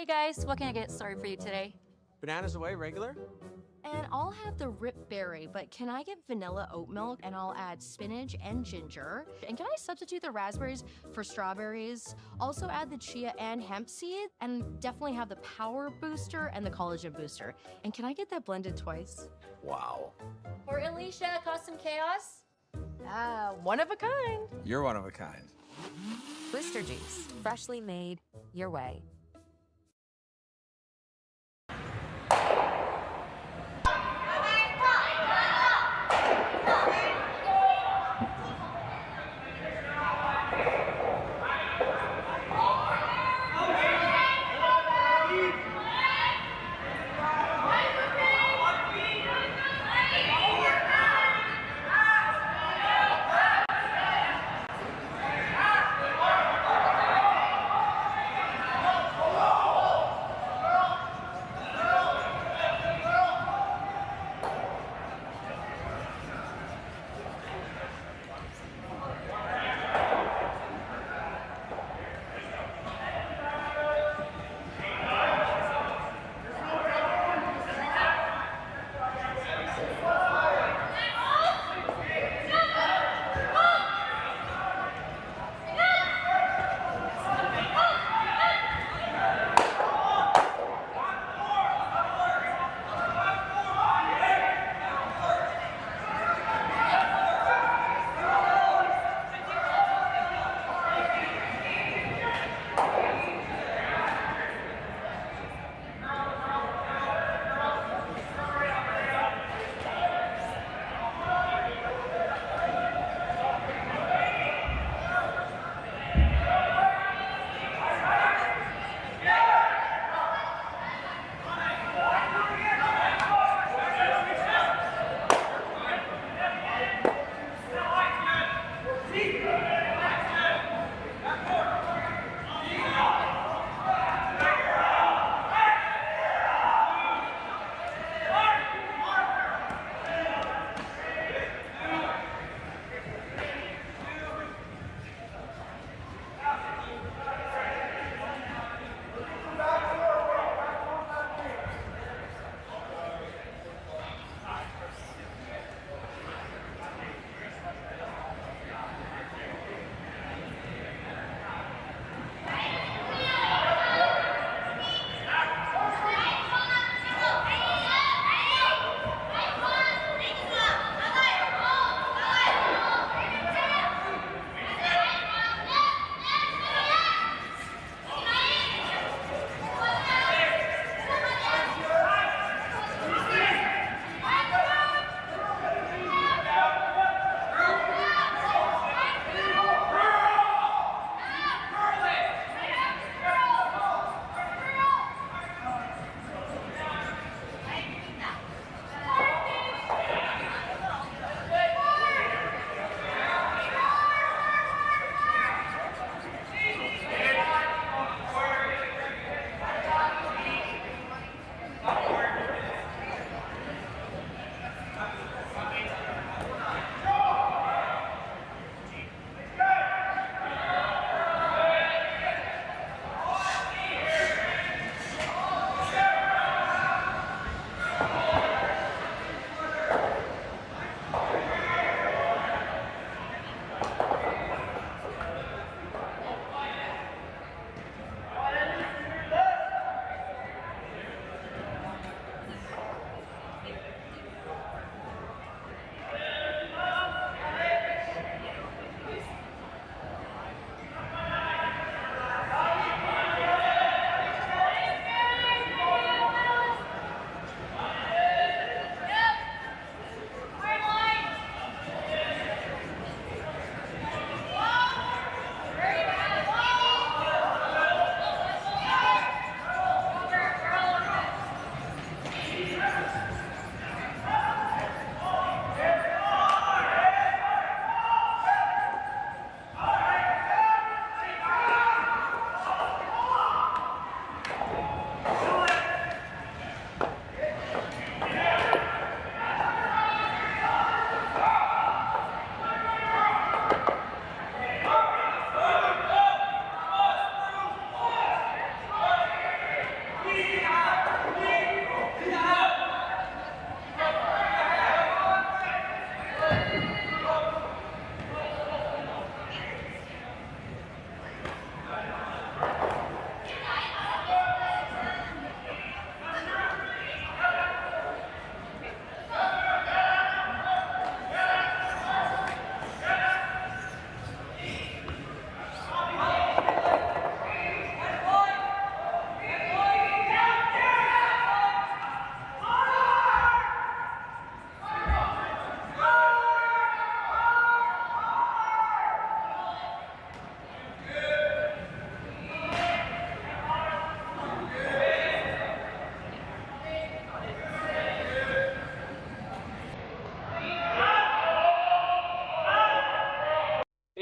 Hey guys, what can I get started for you today? Bananas away, regular? And I'll have the rip berry, but can I get vanilla oat milk and I'll add spinach and ginger? And can I substitute the raspberries for strawberries? Also add the chia and hemp seed and definitely have the power booster and the collagen booster. And can I get that blended twice? Wow. For Alicia, Custom Chaos? One of a kind. You're one of a kind. Booster juice, freshly made, your way.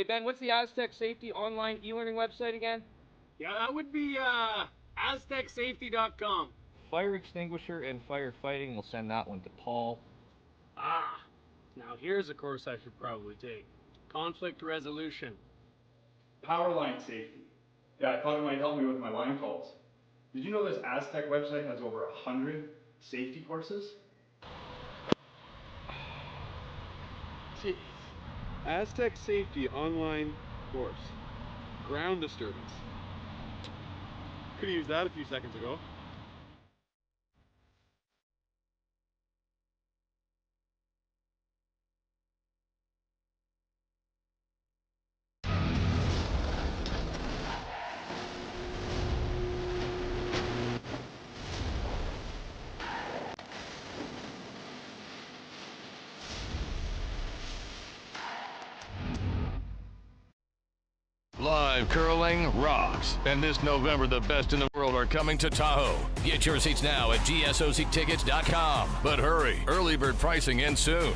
Hey Ben, what's the Aztec Safety online e-learning website again? Yeah, that would be aztecsafety.com. Fire extinguisher and firefighting, we'll send that one to Paul. Ah, now here's a course I should probably take. Conflict resolution. Power line safety. Yeah, I thought it might help me with my line calls. Did you know this Aztec website has over 100 safety courses? Jeez. Aztec Safety online course. Ground disturbance. Could have used that a few seconds ago. Live curling rocks. And this November, the best in the world are coming to Tahoe. Get your seats now at gsoctickets.com. But hurry, early bird pricing ends soon.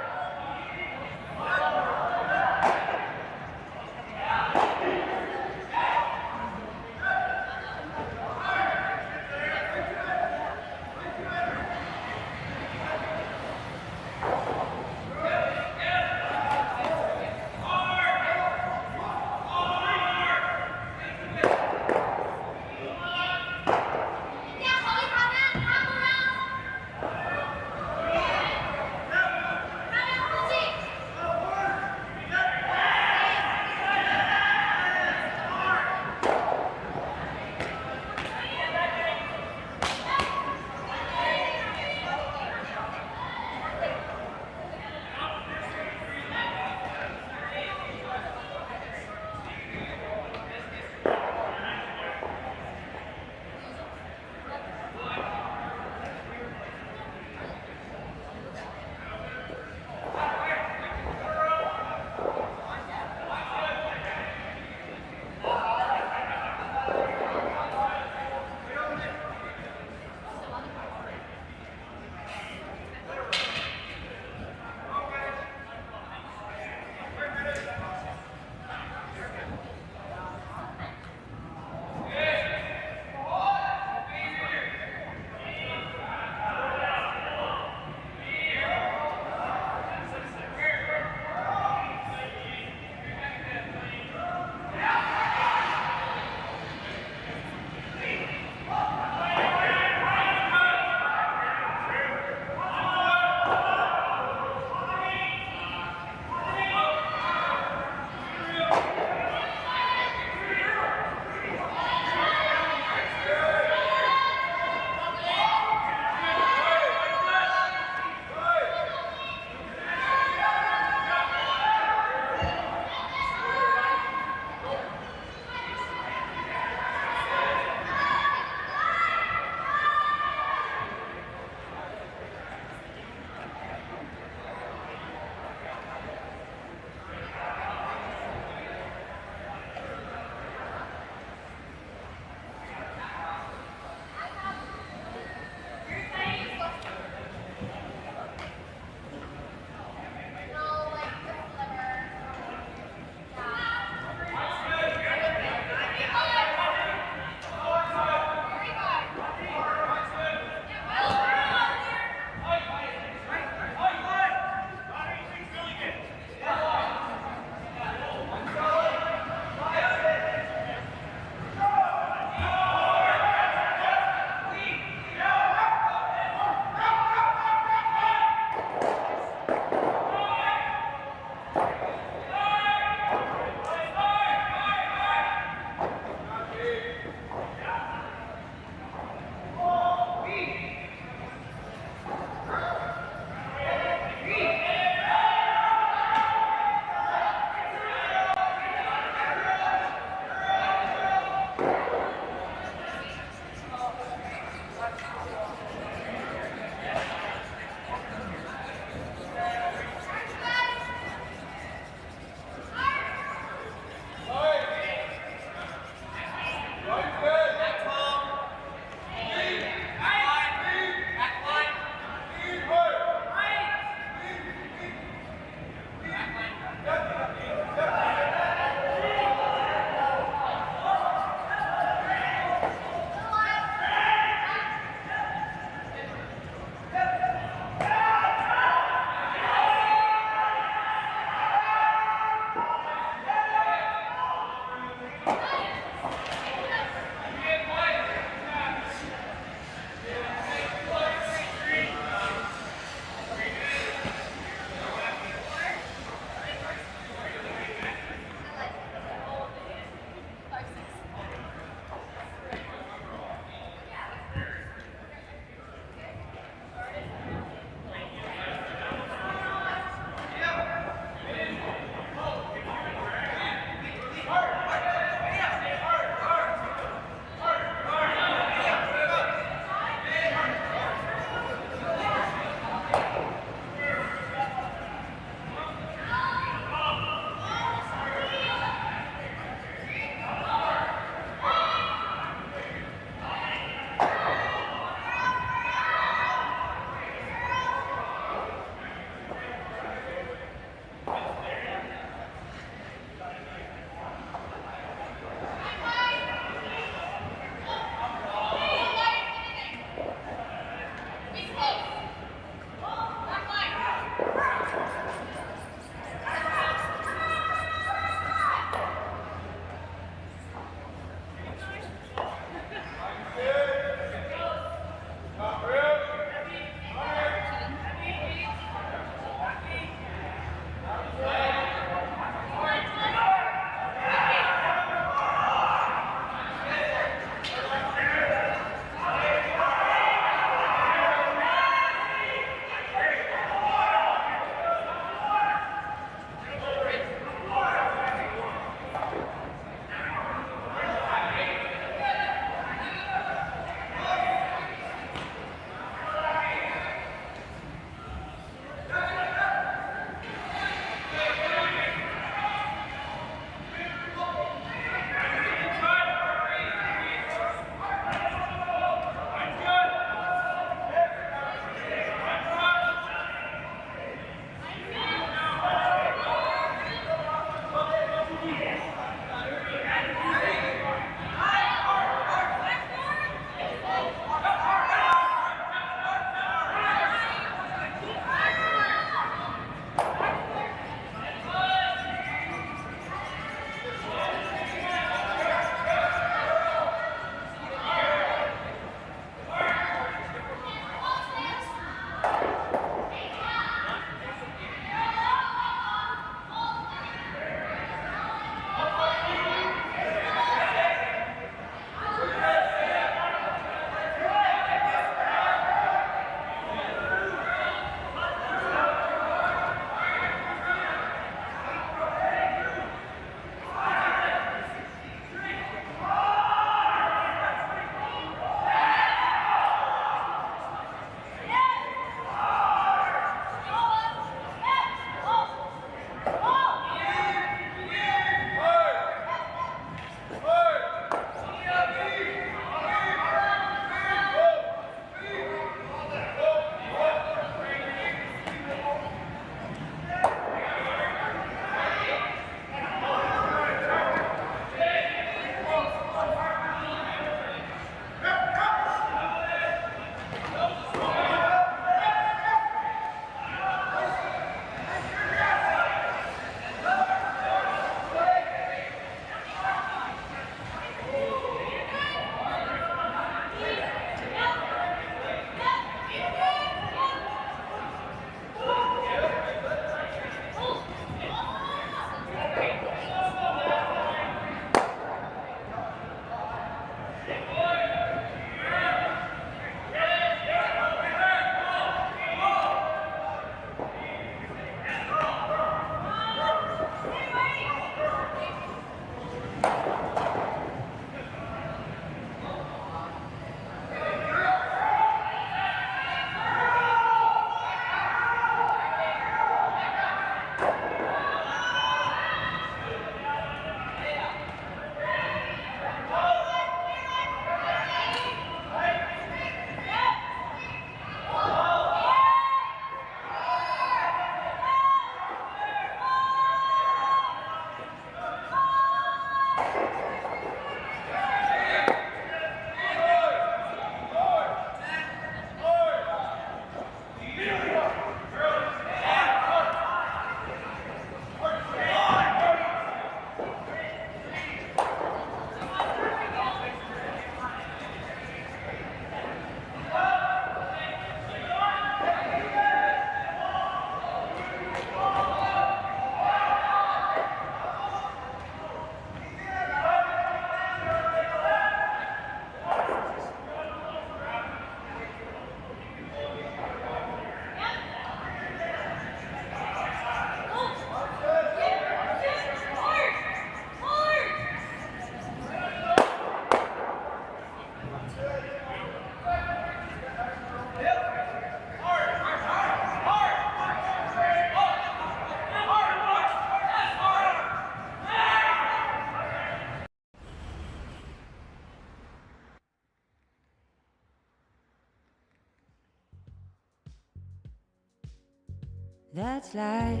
this life.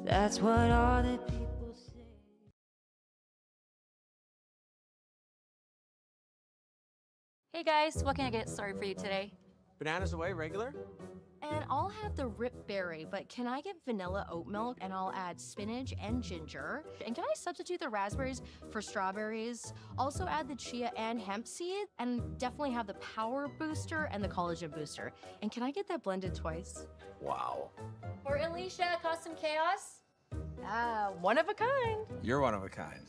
That's what all the people say. Hey guys, what can I get started for you today? Bananas away, regular? And I'll have the rip berry, but can I get vanilla oat milk and I'll add spinach and ginger? And can I substitute the raspberries for strawberries? Also add the chia and hemp seed, and definitely have the power booster and the collagen booster. And can I get that blended twice? Wow. For Alicia, custom chaos? One of a kind. You're one of a kind.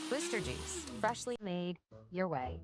Blister juice, freshly made your way.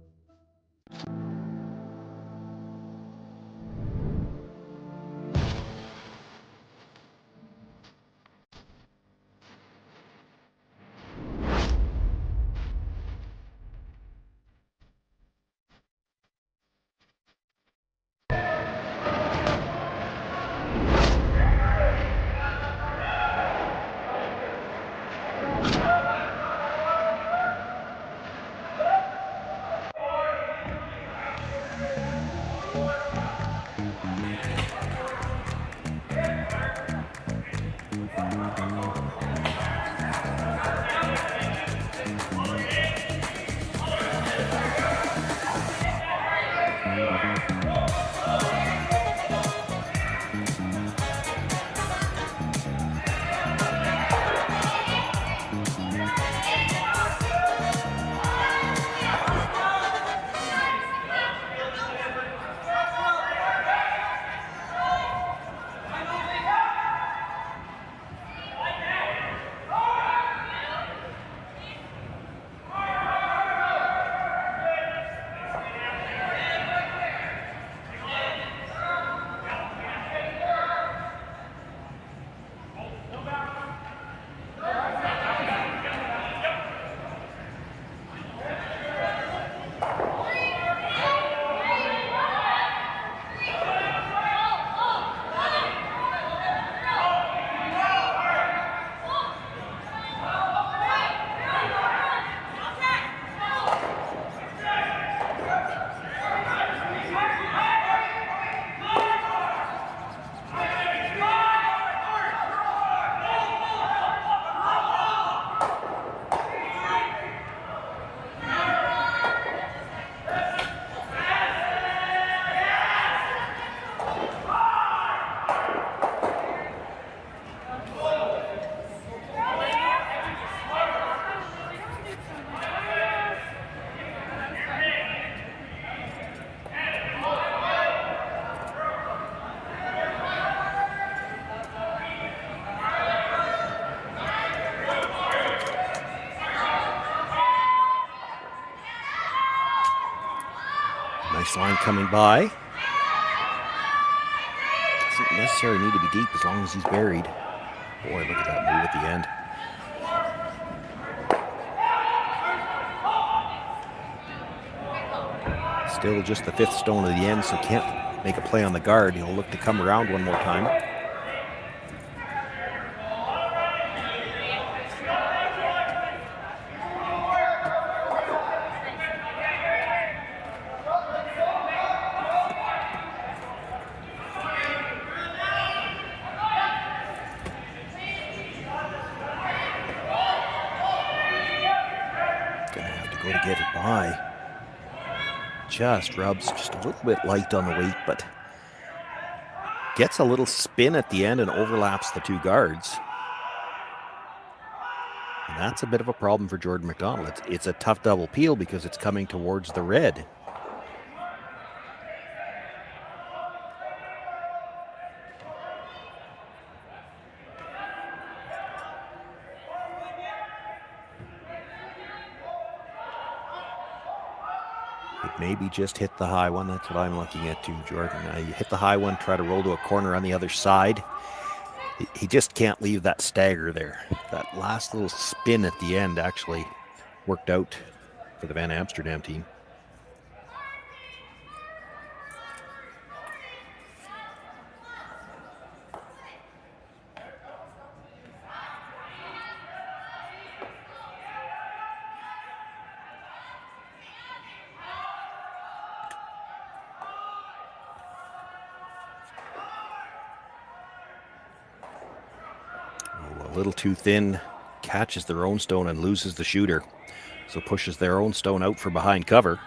Nice line coming by. Doesn't necessarily need to be deep as long as he's buried. Boy, look at that move at the end. Still just the fifth stone of the end, so can't make a play on the guard. He'll look to come around one more time. Just rubs just a little bit light on the weight, but gets a little spin at the end and overlaps the two guards. And that's a bit of a problem for Jordon McDonald. It's a tough double peel because it's coming towards the red. Maybe just hit the high one. That's what I'm looking at too, Jordan. You hit the high one, try to roll to a corner on the other side. He just can't leave that stagger there. That last little spin at the end actually worked out for the Van Amsterdam team. A little too thin, catches their own stone and loses the shooter. So pushes their own stone out for behind cover.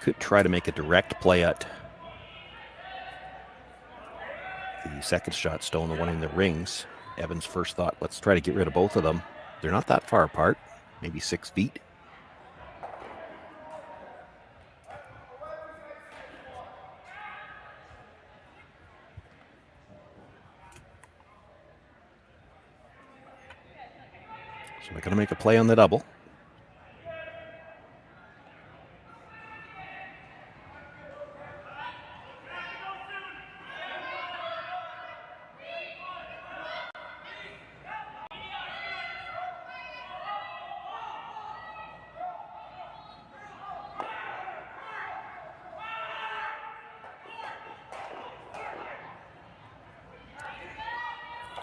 Could try to make a direct play at the second shot stone, the one in the rings. Evan's first thought, let's try to get rid of both of them. They're not that far apart, maybe 6 feet. So they're going to make a play on the double.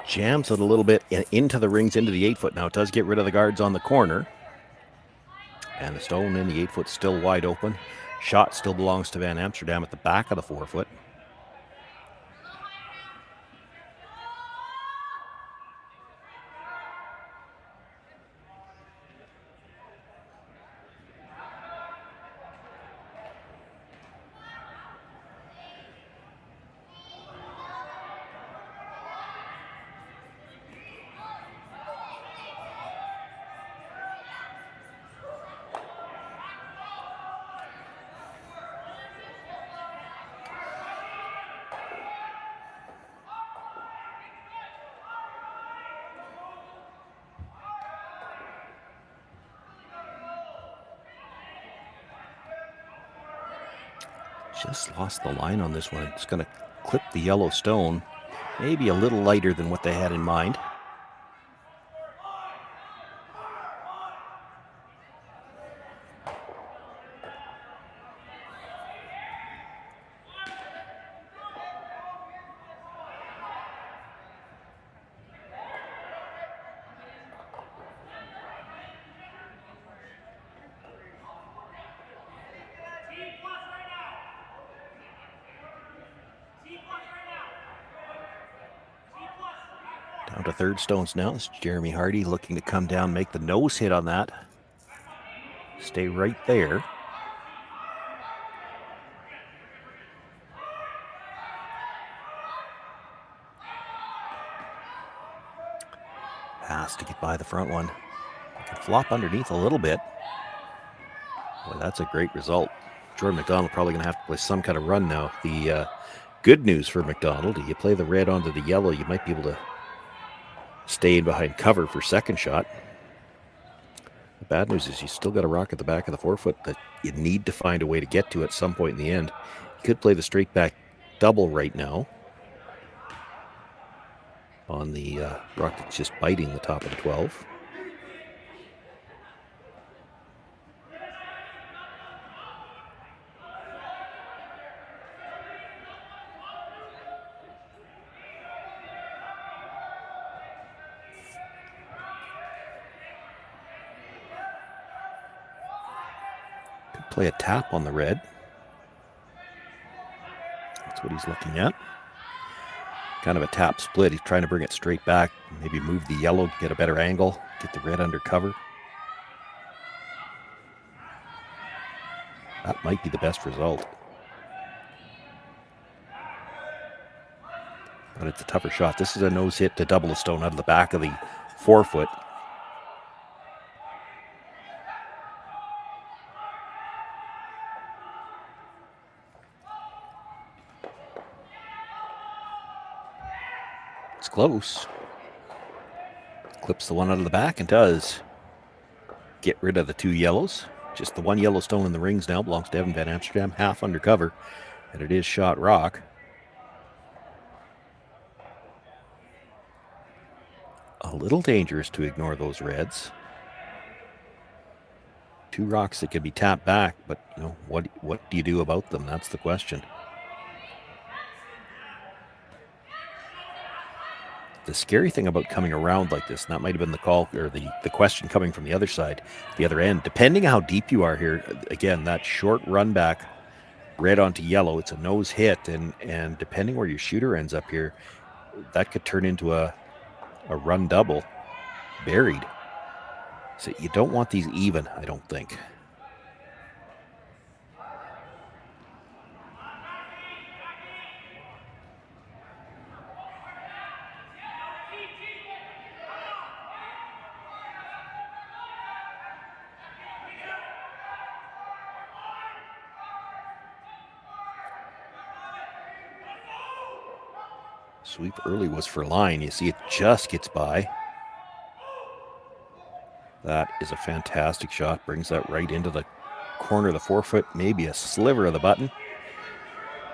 Jams it a little bit into the rings, into the 8-foot. Now it does get rid of the guards on the corner. And the stone in the 8-foot still wide open. Shot still belongs to Van Amsterdam at the back of the 4-foot. Just lost the line on this one. It's going to clip the yellow stone. Maybe a little lighter than what they had in mind. Down to third stones now. It's Jeremy Hardy looking to come down, make the nose hit on that. Stay right there. Has to get by the front one. Can flop underneath a little bit. Boy, that's a great result. Jordon McDonald probably going to have to play some kind of run now. The good news for McDonald, you play the red onto the yellow, you might be able to stay in behind cover for second shot. The bad news is you still got a rock at the back of the 4-foot that you need to find a way to get to at some point in the end. You could play the straight back double right now on the rock that's just biting the top of the 12. Play a tap on the red. That's what he's looking at. Kind of a tap split. He's trying to bring it straight back. Maybe move the yellow, get a better angle, get the red under cover. That might be the best result. But it's a tougher shot. This is a nose hit to double the stone out of the back of the 4-foot. It's close. Clips the one out of the back and does get rid of the 2 yellows. Just the 1 yellow stone in the rings now belongs to Evan Van Amsterdam, half under cover, and it is shot rock. A little dangerous to ignore those reds. 2 rocks that could be tapped back, but you know, what do you do about them? That's the question. The scary thing about coming around like this, and that might have been the call or the question coming from the other side, the other end, depending how deep you are here, again, that short run back red onto yellow. It's a nose hit, and depending where your shooter ends up here, that could turn into a run double buried. So you don't want these even, I don't think. Sweep early was for line. You see it just gets by. That is a fantastic shot. Brings that right into the corner of the forefoot, maybe a sliver of the button.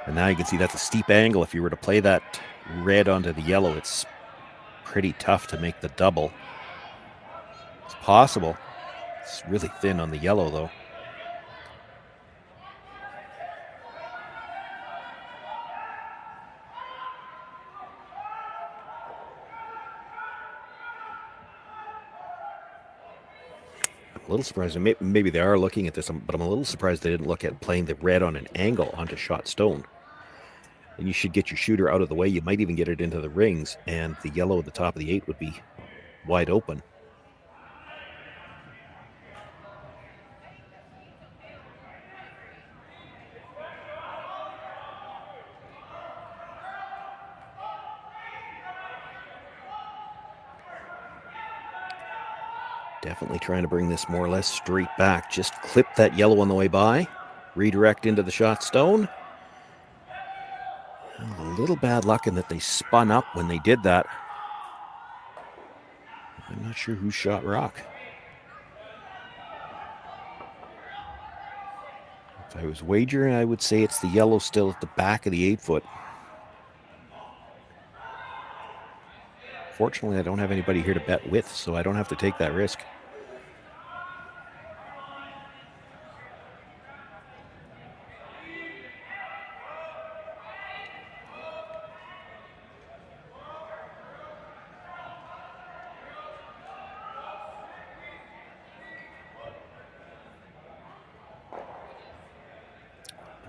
And now you can see that's a steep angle. If you were to play that red onto the yellow, it's pretty tough to make the double. It's possible. It's really thin on the yellow, though. A little surprised. Maybe they are looking at this, but I'm a little surprised they didn't look at playing the red on an angle onto shot stone. And you should get your shooter out of the way. You might even get it into the rings, and the yellow at the top of the 8 would be wide open. Definitely trying to bring this more or less straight back. Just clip that yellow on the way by. Redirect into the shot stone. A little bad luck in that they spun up when they did that. I'm not sure who shot rock. If I was wagering, I would say it's the yellow still at the back of the 8-foot. Fortunately, I don't have anybody here to bet with, so I don't have to take that risk.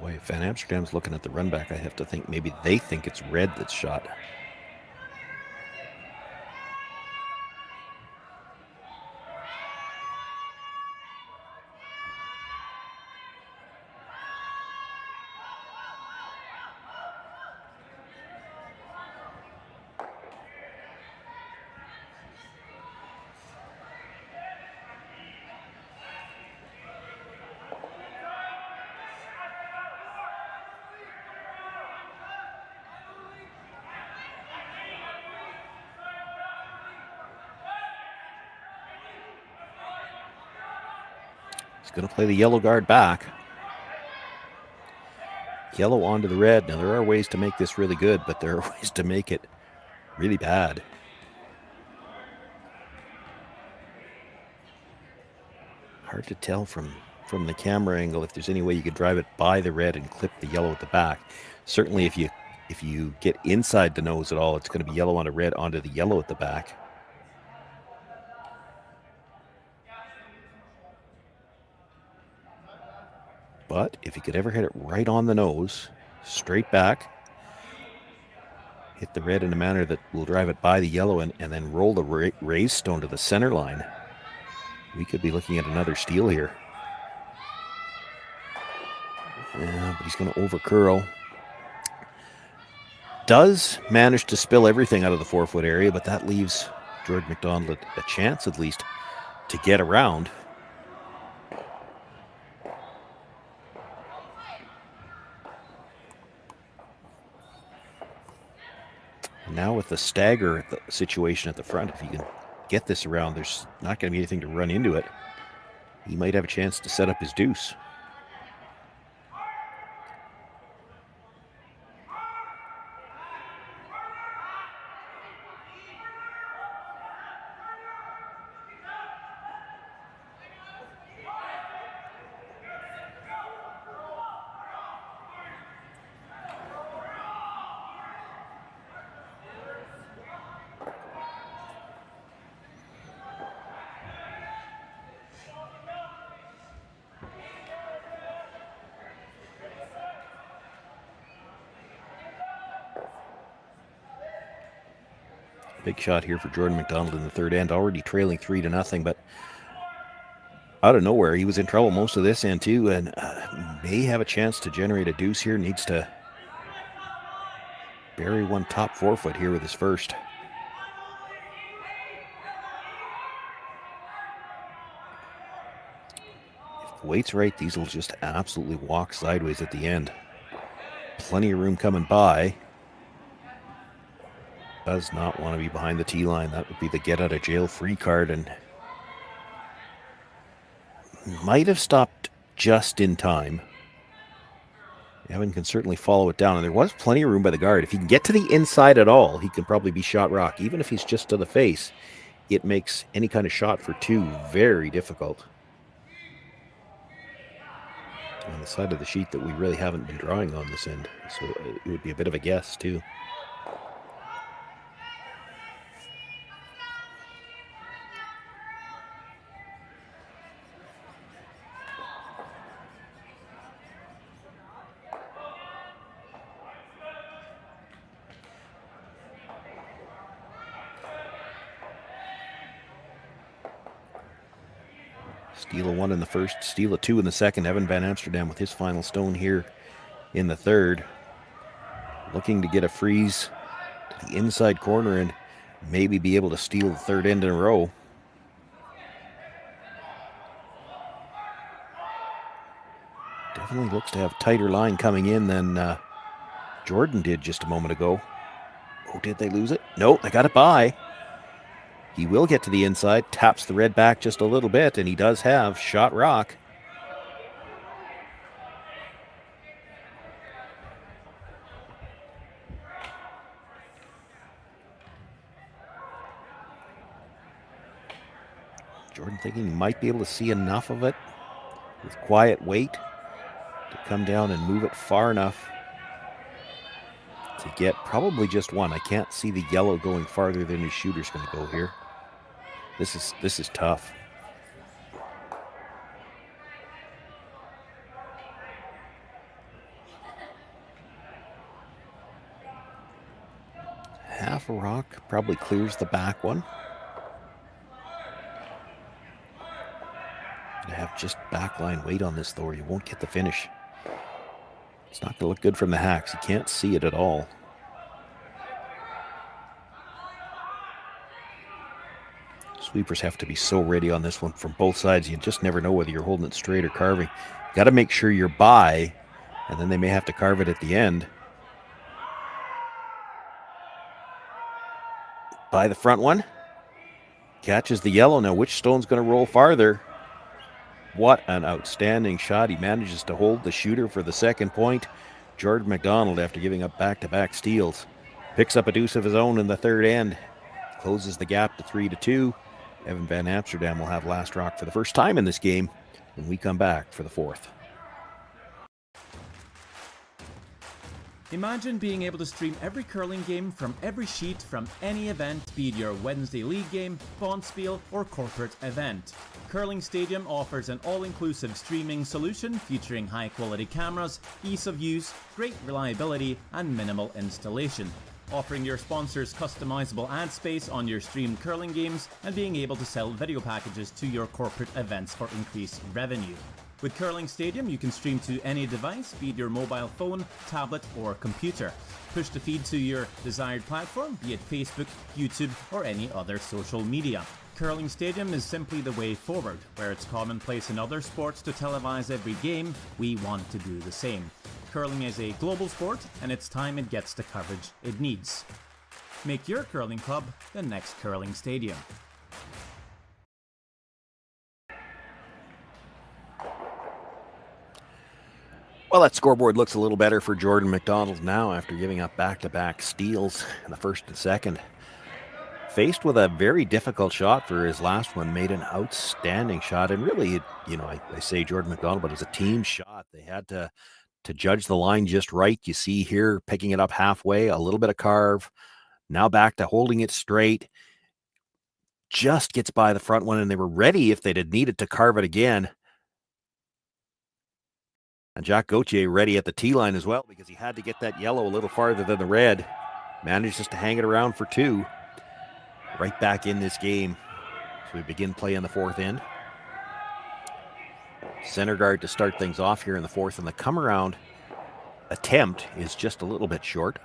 Boy, if Van Amsterdam's looking at the run back, I have to think maybe they think it's red that's shot. Going to play the yellow guard back. Yellow onto the red. Now, there are ways to make this really good, but there are ways to make it really bad. Hard to tell from the camera angle if there's any way you could drive it by the red and clip the yellow at the back. Certainly, if you get inside the nose at all, it's going to be yellow onto red onto the yellow at the back. But if you could ever hit it right on the nose, straight back, hit the red in a manner that will drive it by the yellow and then roll the raised stone to the center line, we could be looking at another steal here. Yeah, but he's going to over curl. Does manage to spill everything out of the 4-foot area, but that leaves Jordon McDonald a chance at least to get around. Now with the stagger situation at the front, if you can get this around, there's not going to be anything to run into it. He might have a chance to set up his deuce. Big shot here for Jordon McDonald in the third end, already trailing 3-0, but out of nowhere, he was in trouble most of this end too, and may have a chance to generate a deuce here. Needs to bury one top forefoot here with his first. If the weight's right, these will just absolutely walk sideways at the end. Plenty of room coming by. Does not want to be behind the tee line. That would be the get out of jail free card, and might have stopped just in time. Evan can certainly follow it down, and there was plenty of room by the guard. If he can get to the inside at all, he can probably be shot rock. Even if he's just to the face, it makes any kind of shot for two very difficult. On the side of the sheet that we really haven't been drawing on this end, so it would be a bit of a guess too. Steal a 1 in the first, steal a 2 in the second. Evan Van Amsterdam with his final stone here in the third. Looking to get a freeze to the inside corner and maybe be able to steal the third end in a row. Definitely looks to have tighter line coming in than Jordan did just a moment ago. Oh, did they lose it? No, they got it by. He will get to the inside, taps the red back just a little bit, and he does have shot rock. Jordan thinking he might be able to see enough of it with quiet weight to come down and move it far enough to get probably just one. I can't see the yellow going farther than his shooter's going to go here. This is tough. Half a rock probably clears the back one. Gonna have just backline weight on this though, or you won't get the finish. It's not gonna look good from the hacks. You can't see it at all. Sweepers have to be so ready on this one from both sides. You just never know whether you're holding it straight or carving. Got to make sure you're by, and then they may have to carve it at the end. By the front one. Catches the yellow. Now which stone's going to roll farther? What an outstanding shot. He manages to hold the shooter for the second point. Jordon McDonald, after giving up back-to-back steals, picks up a deuce of his own in the third end. Closes the gap to 3-2. Evan Van Amsterdam will have last rock for the first time in this game when we come back for the fourth. Imagine being able to stream every curling game from every sheet from any event, be it your Wednesday league game, bonspiel, or corporate event. Curling Stadium offers an all-inclusive streaming solution featuring high-quality cameras, ease of use, great reliability, and minimal installation. Offering your sponsors customizable ad space on your streamed curling games and being able to sell video packages to your corporate events for increased revenue. With Curling Stadium, you can stream to any device, be it your mobile phone, tablet, or computer. Push the feed to your desired platform, be it Facebook, YouTube, or any other social media. Curling Stadium is simply the way forward. Where it's commonplace in other sports to televise every game, we want to do the same. Curling is a global sport, and it's time it gets the coverage it needs. Make your curling club the next Curling Stadium. Well, that scoreboard looks a little better for Jordon McDonald now after giving up back-to-back steals in the first and second. Faced with a very difficult shot for his last one, made an outstanding shot. And really, I say Jordon McDonald, but it was a team shot. They had to judge the line just right. You see here, picking it up halfway, a little bit of carve. Now back to holding it straight. Just gets by the front one, and they were ready if they'd had needed to carve it again. And Jack Gauthier ready at the tee line as well because he had to get that yellow a little farther than the red. Manages to hang it around for two. right back in this game. So we begin play in the fourth end. Center guard to start things off here in the fourth, and the come around attempt is just a little bit short.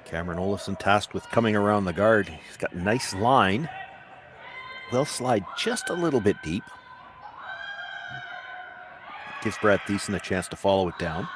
Cameron Olofsson tasked with coming around the guard. He's got a nice line. Will slide just a little bit deep. Gives Brad Thiessen a chance to follow it down.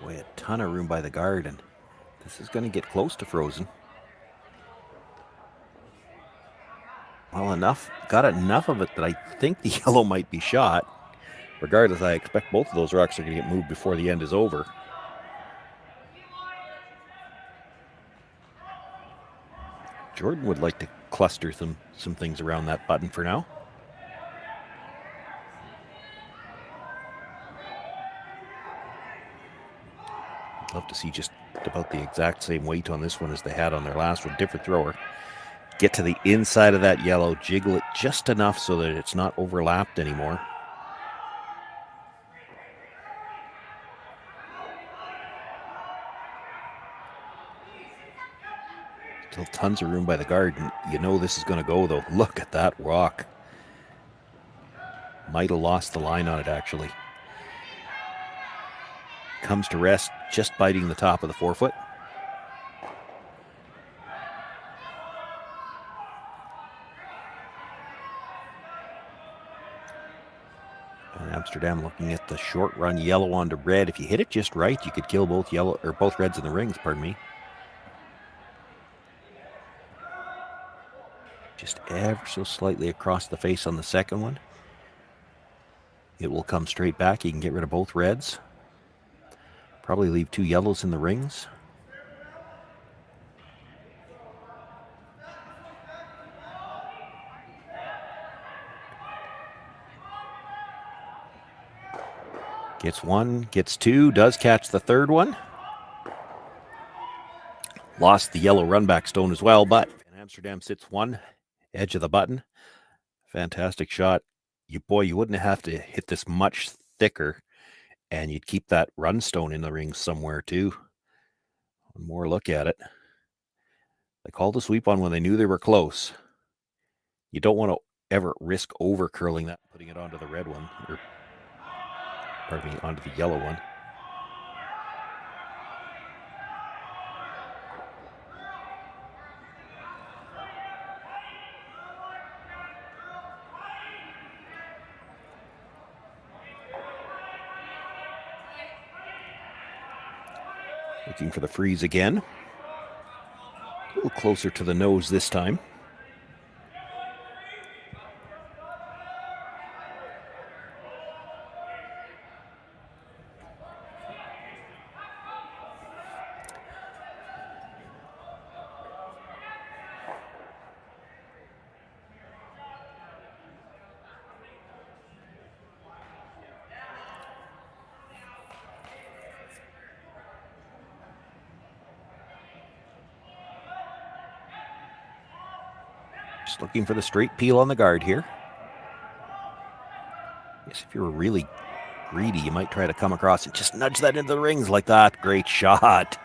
Boy, a ton of room by the guard, and this is going to get close to frozen. Well, got enough of it that I think the yellow might be shot. Regardless, I expect both of those rocks are going to get moved before the end is over. Jordan would like to cluster some things around that button for now. Love to see just about the exact same weight on this one as they had on their last one. Different thrower. Get to the inside of that yellow, jiggle it just enough so that it's not overlapped anymore. Still tons of room by the guard, and you know this is going to go, though. Look at that rock. Might have lost the line on it, actually. Comes to rest, just biting the top of the forefoot. And Amsterdam looking at the short run yellow onto red. If you hit it just right, you could kill both yellow or both reds in the rings, pardon me. Just ever so slightly across the face on the second one. It will come straight back. You can get rid of both reds. Probably leave two yellows in the rings. Gets one, gets two, does catch the third one. Lost the yellow run back stone as well, but Amsterdam sits one, edge of the button. Fantastic shot. You wouldn't have to hit this much thicker, and you'd keep that run stone in the ring somewhere too. One more look at it. They called a sweep on when they knew they were close. You don't want to ever risk over curling that, putting it onto the red one, or pardon me, onto the yellow one. Looking for the freeze again. A little closer to the nose this time. Just looking for the straight peel on the guard here. Yes, if you were really greedy, you might try to come across and just nudge that into the rings like that. Great shot.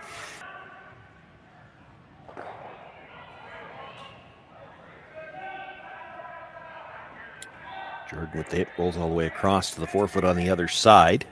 Jordan with the hit, rolls all the way across to the forefoot on the other side.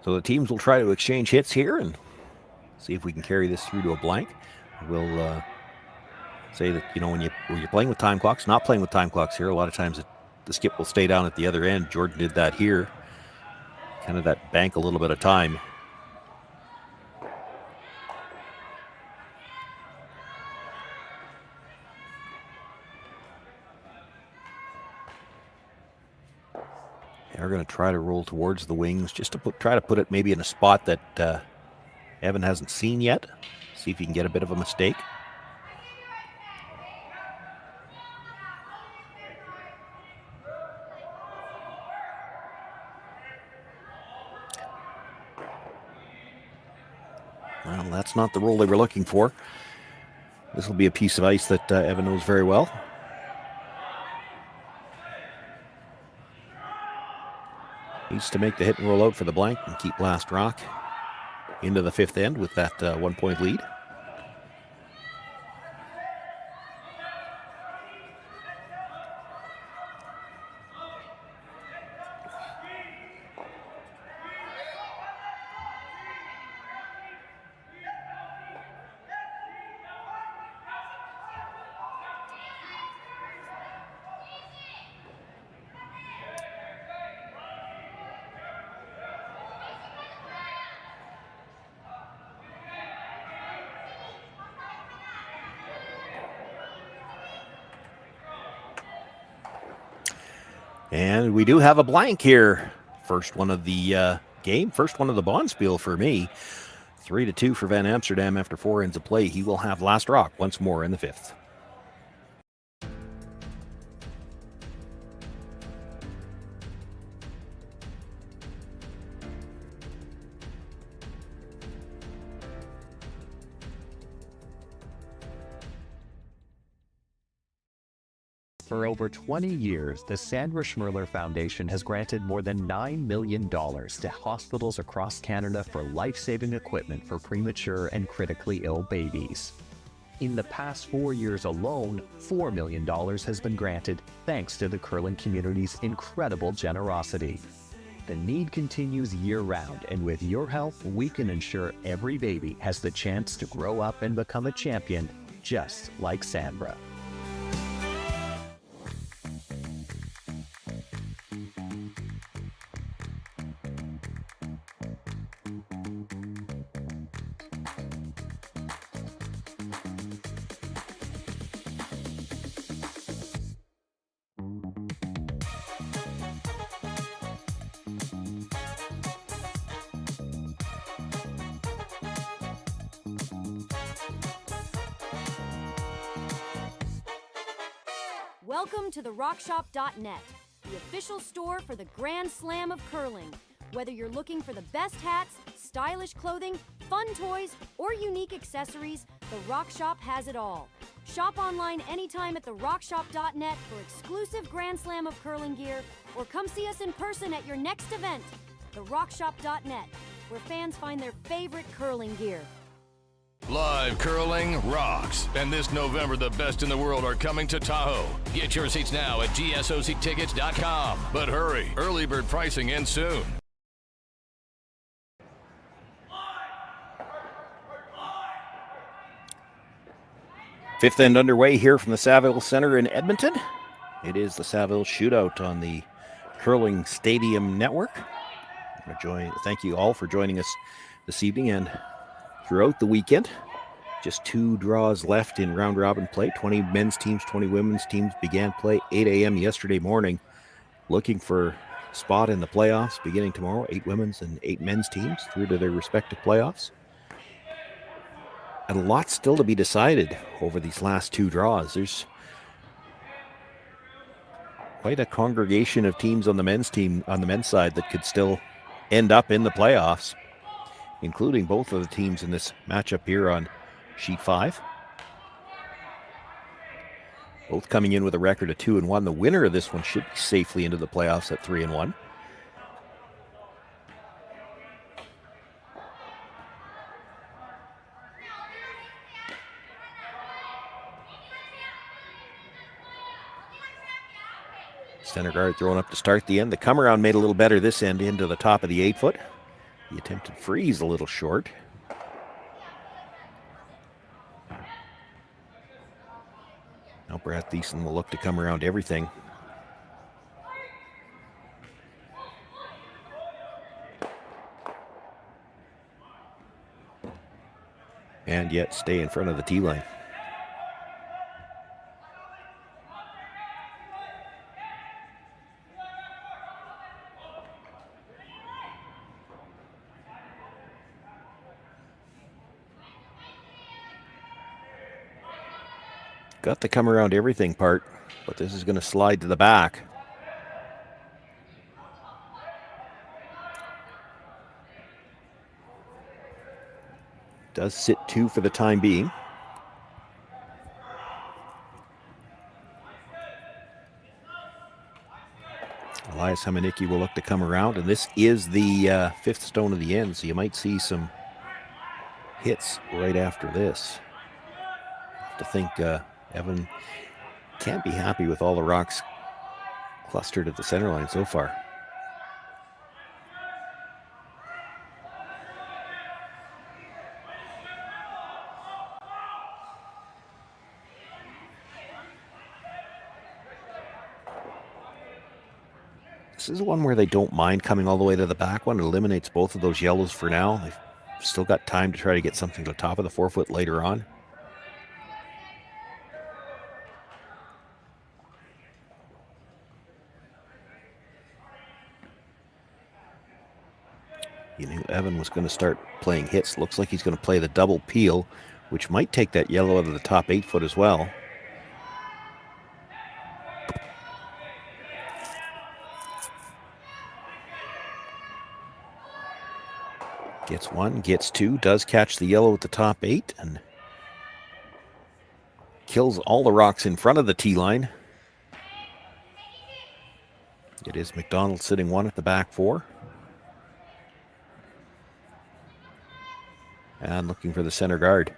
So the teams will try to exchange hits here and see if we can carry this through to a blank. We'll say that, when you're playing with time clocks, not playing with time clocks here, a lot of times the skip will stay down at the other end. Jordan did that here. Kind of that bank a little bit of time. They're going to try to roll towards the wings just to try to put it maybe in a spot that Evan hasn't seen yet. See if he can get a bit of a mistake. Well, that's not the roll they were looking for. This will be a piece of ice that Evan knows very well. Needs to make the hit and roll out for the blank and keep last rock into the fifth end with that 1 point lead. And we do have a blank here. First one of the game, first one of the Bonspiel for me. 3-2 for Van Amsterdam after 4 ends of play. He will have last rock once more in the fifth. For over 20 years, the Sandra Schmirler Foundation has granted more than $9 million to hospitals across Canada for life-saving equipment for premature and critically ill babies. In the past 4 years alone, $4 million has been granted thanks to the curling community's incredible generosity. The need continues year-round, and with your help, we can ensure every baby has the chance to grow up and become a champion, just like Sandra. Welcome to the RockShop.net, the official store for the Grand Slam of curling. Whether you're looking for the best hats, stylish clothing, fun toys, or unique accessories, the Rock Shop has it all. Shop online anytime at the RockShop.net for exclusive Grand Slam of curling gear, or come see us in person at your next event. The RockShop.net, where fans find their favorite curling gear. Live curling rocks. And this November, the best in the world are coming to Tahoe. Get your seats now at GSOCtickets.com. But hurry, early bird pricing ends soon. Fifth end underway here from the Saville Center in Edmonton. It is the Saville Shootout on the Curling Stadium Network. Thank you all for joining us this evening and throughout the weekend. Just 2 draws left in round robin play. 20 men's teams, 20 women's teams began play 8 a.m. yesterday morning, looking for a spot in the playoffs beginning tomorrow. 8 women's and 8 men's teams through to their respective playoffs. And a lot still to be decided over these last 2 draws. There's quite a congregation of teams on the men's side that could still end up in the playoffs, including both of the teams in this matchup here on Sheet 5. Both coming in with a record of 2-1. The winner of this one should be safely into the playoffs at 3-1. Center guard thrown up to start the end. The come around made a little better this end into the top of the 8-foot. The attempted freeze a little short. Now Brad Thiessen will look to come around everything. And yet stay in front of the tee line. Got the come around everything part, but this is going to slide to the back. Does sit 2 for the time being. Elias Hamanicki will look to come around, and this is the fifth stone of the end, so you might see some hits right after this. I have to think Evan can't be happy with all the rocks clustered at the center line so far. This is one where they don't mind coming all the way to the back one. It eliminates both of those yellows for now. They've still got time to try to get something to the top of the 4-foot later on. You knew Evan was going to start playing hits. Looks like he's going to play the double peel, which might take that yellow out of the top 8-foot as well. Gets 1, gets 2, does catch the yellow at the top 8, and kills all the rocks in front of the tee line. It is McDonald sitting 1 at the back 4. And looking for the center guard.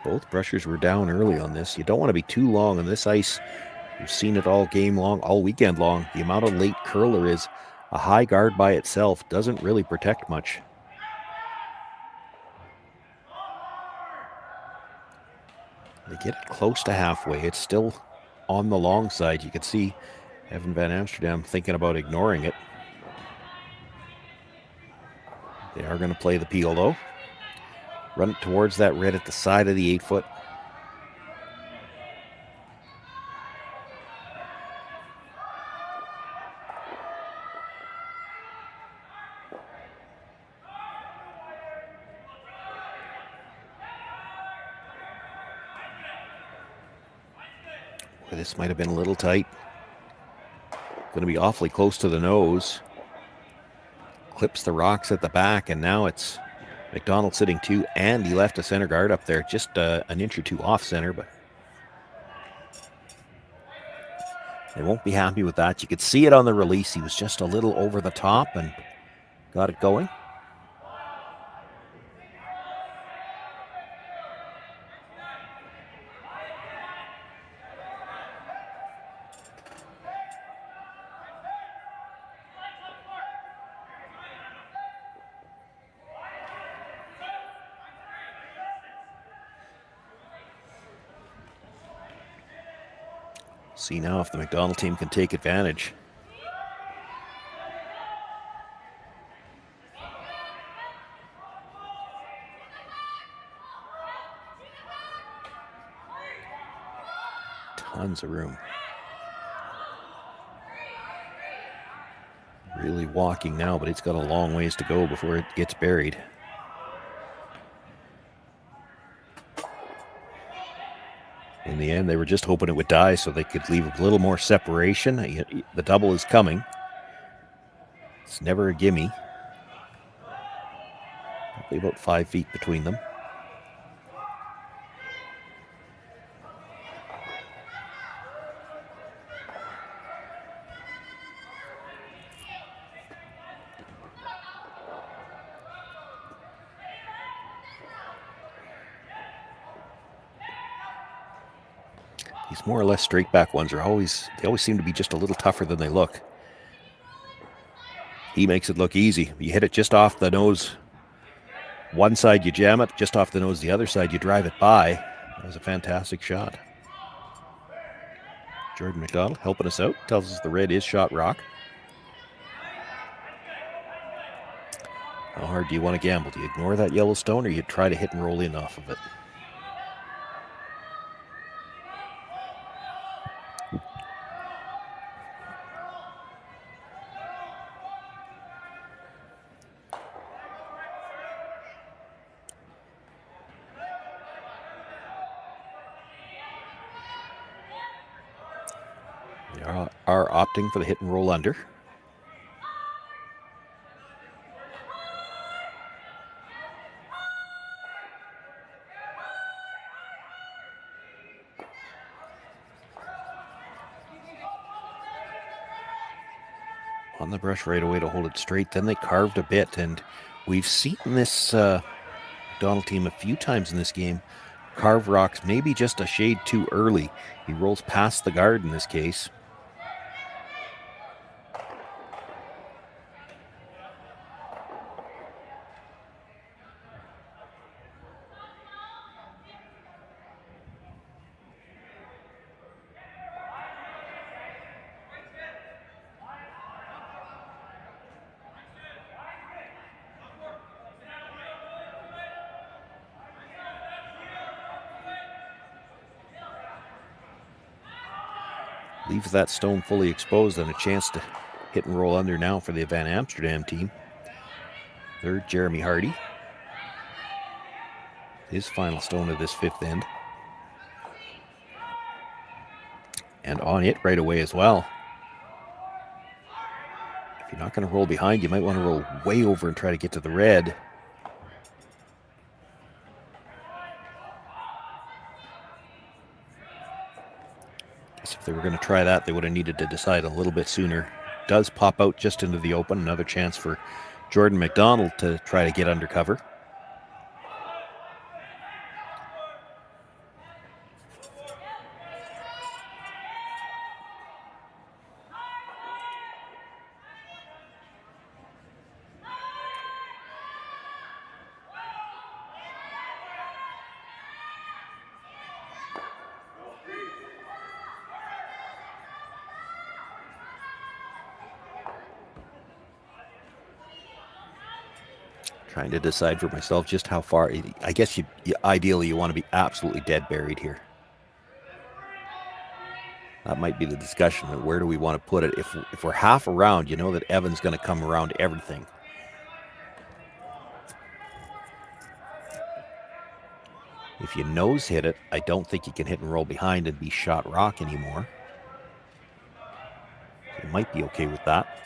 Both brushers were down early on this. You don't want to be too long on this ice. We've seen it all game long, all weekend long. The amount of late curl there is. A high guard by itself doesn't really protect much. They get it close to halfway. It's still on the long side. You can see Evan Van Amsterdam thinking about ignoring it. They are going to play the peel though. Run it towards that red at the side of the 8-foot. This might have been a little tight. Going to be awfully close to the nose. Clips the rocks at the back, and now it's McDonald sitting 2, and he left a center guard up there, just an inch or 2 off center, but they won't be happy with that. You could see it on the release. He was just a little over the top and got it going. See now if the McDonald team can take advantage. Tons of room. Really walking now, but it's got a long ways to go before it gets buried. In the end, they were just hoping it would die so they could leave a little more separation. The double is coming. It's never a gimme. Probably about 5 feet between them. These more or less straight back ones they always seem to be just a little tougher than they look. He makes it look easy. You hit it just off the nose. One side you jam it, just off the nose. The other side you drive it by. That was a fantastic shot. Jordon McDonald helping us out. Tells us the red is shot rock. How hard do you want to gamble? Do you ignore that yellow stone or you try to hit and roll in off of it? They are opting for the hit and roll under. On the brush right away to hold it straight. Then they carved a bit, and we've seen this McDonald team a few times in this game carve rocks maybe just a shade too early. He rolls past the guard in this case. Leaves that stone fully exposed and a chance to hit and roll under now for the Van Amsterdam team. Third, Jeremy Hardy. His final stone of this fifth end. And on it right away as well. If you're not going to roll behind, you might want to roll way over and try to get to the red. If they were going to try that, they would have needed to decide a little bit sooner. Does pop out just into the open. Another chance for Jordon McDonald to try to get under cover. Trying to decide for myself just how far. I guess ideally you want to be absolutely dead buried here. That might be the discussion. Where do we want to put it? If we're half around, you know that Evan's going to come around everything. If you nose hit it, I don't think you can hit and roll behind and be shot rock anymore. You might be okay with that.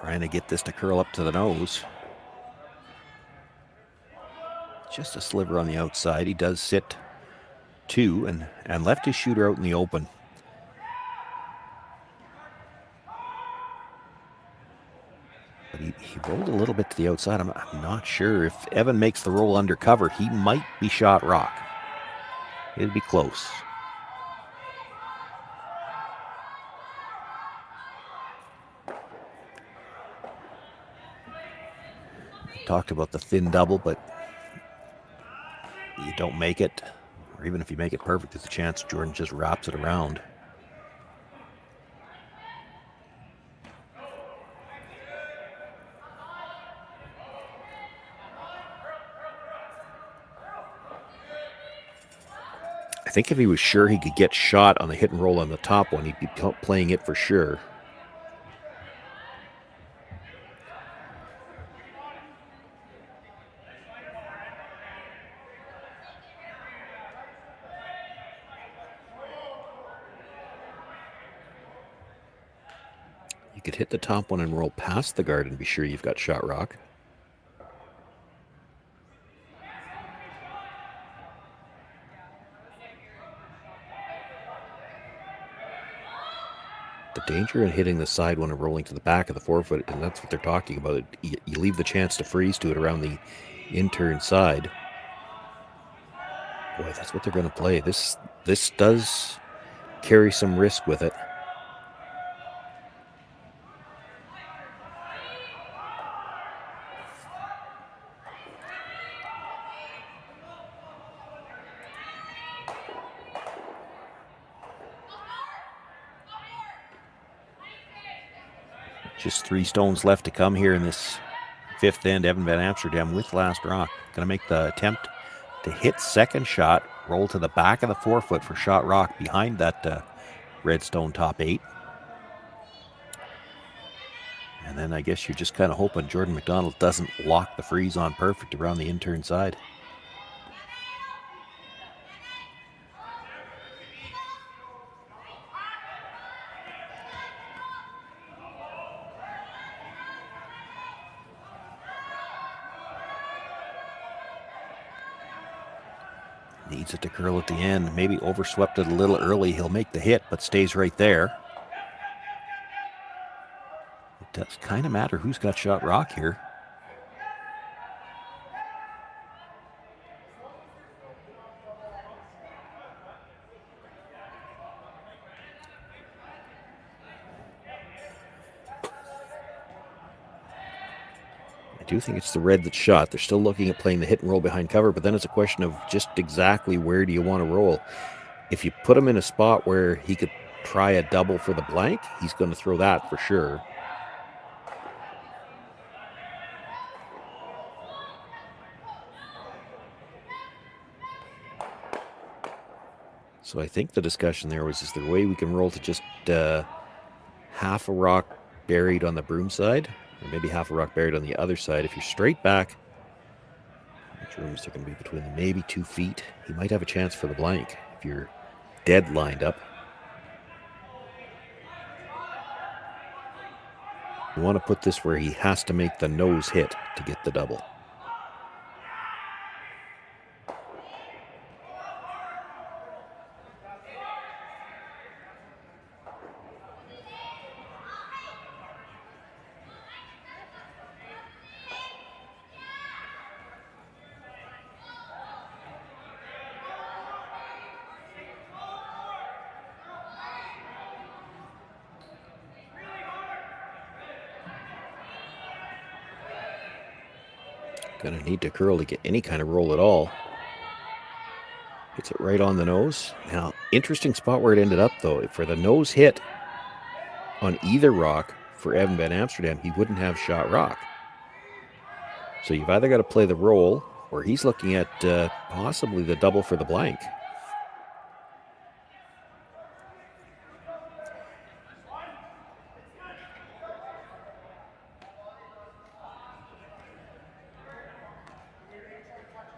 Trying to get this to curl up to the nose. Just a sliver on the outside. He does sit two and left his shooter out in the open. But he rolled a little bit to the outside. I'm not sure. If Evan makes the roll undercover, he might be shot rock. It'd be close. Talked about the thin double, but you don't make it, or even if you make it perfect, there's a chance Jordon just wraps it around. I think if he was sure he could get shot on the hit and roll on the top one, he'd be playing it for sure. You could hit the top one and roll past the guard and be sure you've got shot rock. The danger in hitting the side one and rolling to the back of the forefoot, and that's what they're talking about. You leave the chance to freeze to it around the in-turn side. Boy, that's what they're going to play. This does carry some risk with it. Just 3 stones left to come here in this fifth end. Evan Van Amsterdam with last rock. Going to make the attempt to hit second shot, roll to the back of the forefoot for shot rock behind that red stone top 8. And then I guess you're just kind of hoping Jordon McDonald doesn't lock the freeze on perfect around the in-turn side. Needs it to curl at the end. Maybe overswept it a little early. He'll make the hit, but stays right there. It does kind of matter who's got shot rock here. I do think it's the red that's shot. They're still looking at playing the hit and roll behind cover, but then it's a question of just exactly where do you want to roll. If you put him in a spot where he could try a double for the blank, he's going to throw that for sure. So I think the discussion there was, is there a way we can roll to just half a rock buried on the broom side? Or maybe half a rock buried on the other side. If you're straight back, which rooms are going to be between them? Maybe 2 feet. He might have a chance for the blank if you're dead lined up. You want to put this where he has to make the nose hit to get the double. Going to need to curl to get any kind of roll at all. Hits it right on the nose. Now, interesting spot where it ended up, though. For the nose hit on either rock for Evan Van Amsterdam, he wouldn't have shot rock. So you've either got to play the roll, or he's looking at possibly the double for the blank.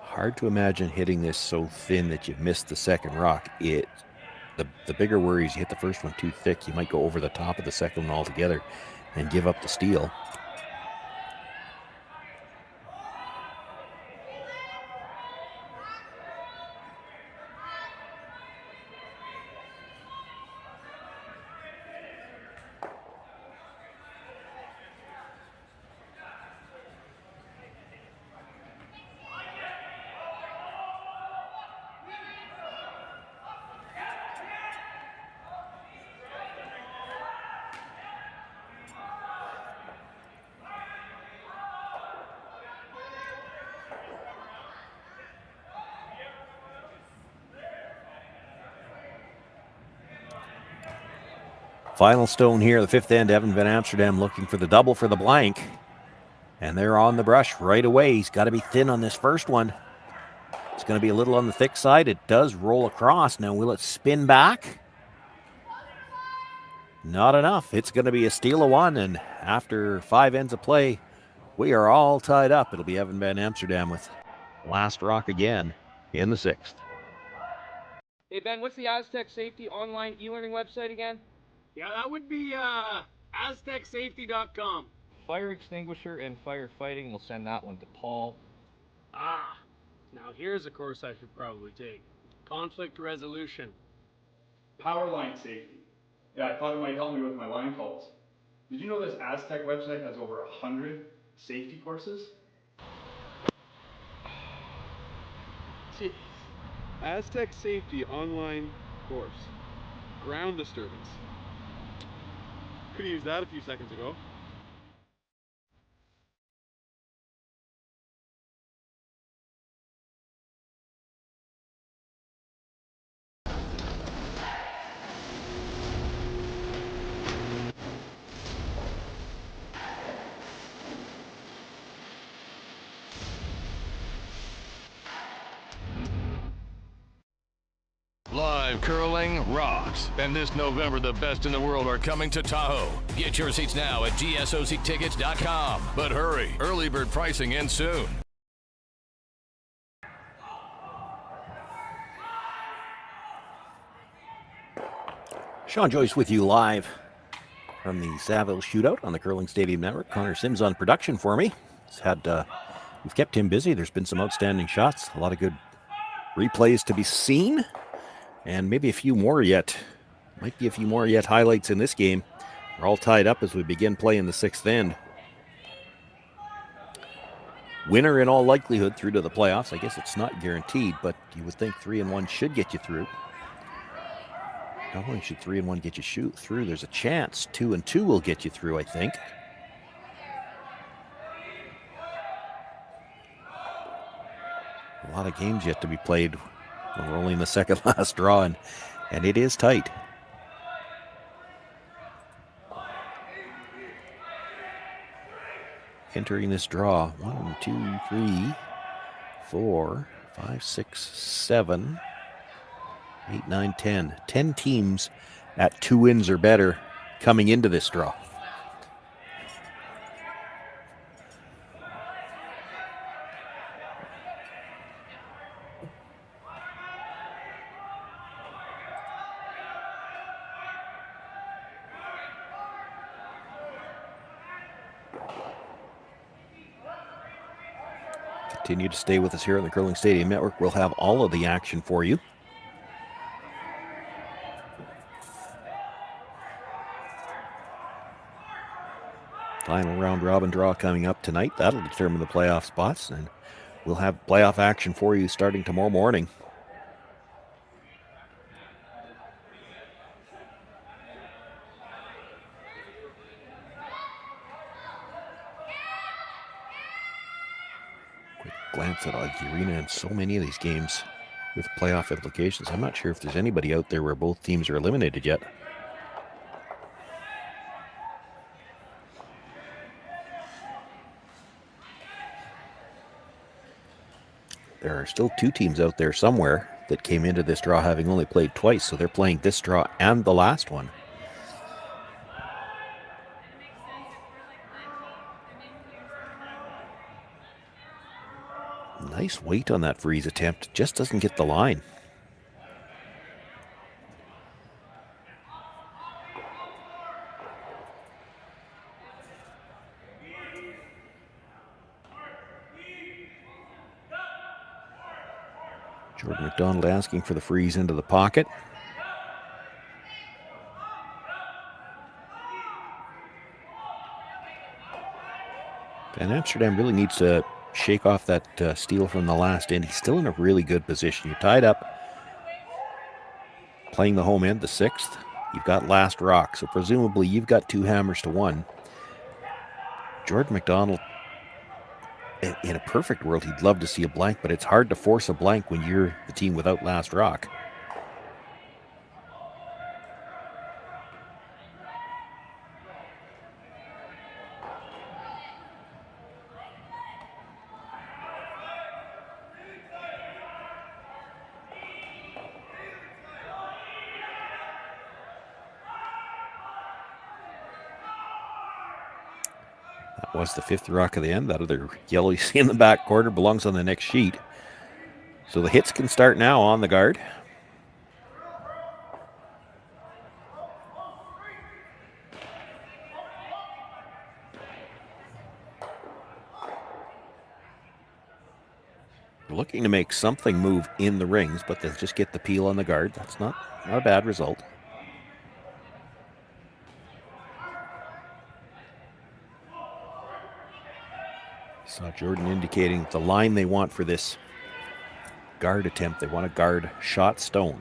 Hard to imagine hitting this so thin that you've missed the second rock. The bigger worry is you hit the first one too thick. You might go over the top of the second one altogether and give up the steal. Final stone here, the fifth end, Evan Van Amsterdam looking for the double for the blank. And they're on the brush right away. He's got to be thin on this first one. It's going to be a little on the thick side. It does roll across. Now, will it spin back? Not enough. It's going to be a steal of one. And after 5 ends of play, we are all tied up. It'll be Evan Van Amsterdam with last rock again in the 6th. Hey Ben, what's the Aztec Safety online e-learning website again? Yeah, that would be AztecSafety.com. Fire extinguisher and firefighting, we'll send that one to Paul. Now here's a course I should probably take. Conflict resolution. Power line safety. Yeah, I thought it might help me with my line calls. Did you know this Aztec website has over 100 safety courses? Jeez. Aztec Safety online course. Ground disturbance. Could have used that a few seconds ago. Live curling rocks. And this November, the best in the world are coming to Tahoe. Get your seats now at gsoctickets.com. But hurry, early bird pricing ends soon. Sean Joyce with you live from the Saville Shootout on the Curling Stadium Network. Connor Sims on production for me. We've kept him busy. There's been some outstanding shots, a lot of good replays to be seen, and maybe a few more yet. Might be a few more yet highlights in this game. We're all tied up as we begin play in the sixth end. Winner in all likelihood through to the playoffs. I guess it's not guaranteed, but you would think 3-1 should get you through. Not only should 3-1 get you through, there's a chance 2-2 will get you through, I think. A lot of games yet to be played. We're only in the second last draw, and it is tight. Entering this draw, 1, 2, 3, 4, 5, 6, 7, 8, 9, 10. 10 teams at 2 wins or better coming into this draw. Continue to stay with us here on the Curling Stadium Network. We'll have all of the action for you. Final round robin draw coming up tonight. That'll determine the playoff spots, and we'll have playoff action for you starting tomorrow morning. Quick glance at the arena and so many of these games with playoff implications. I'm not sure if there's anybody out there where both teams are eliminated yet. There are still 2 teams out there somewhere that came into this draw having only played twice, so they're playing this draw and the last one. Nice weight on that freeze attempt, just doesn't get the line. Jordon McDonald asking for the freeze into the pocket. And Amsterdam really needs to shake off that steal from the last end. He's still in a really good position. You're tied up, playing the home end, the 6th. You've got last rock, so presumably you've got 2 hammers to 1. Jordon McDonald, in a perfect world, he'd love to see a blank, but it's hard to force a blank when you're the team without last rock. That was the 5th rock of the end. That other yellow you see in the back corner belongs on the next sheet. So the hits can start now on the guard. They're looking to make something move in the rings, but they just get the peel on the guard. That's not a bad result. Saw Jordan indicating the line they want for this guard attempt. They want to guard shot stone.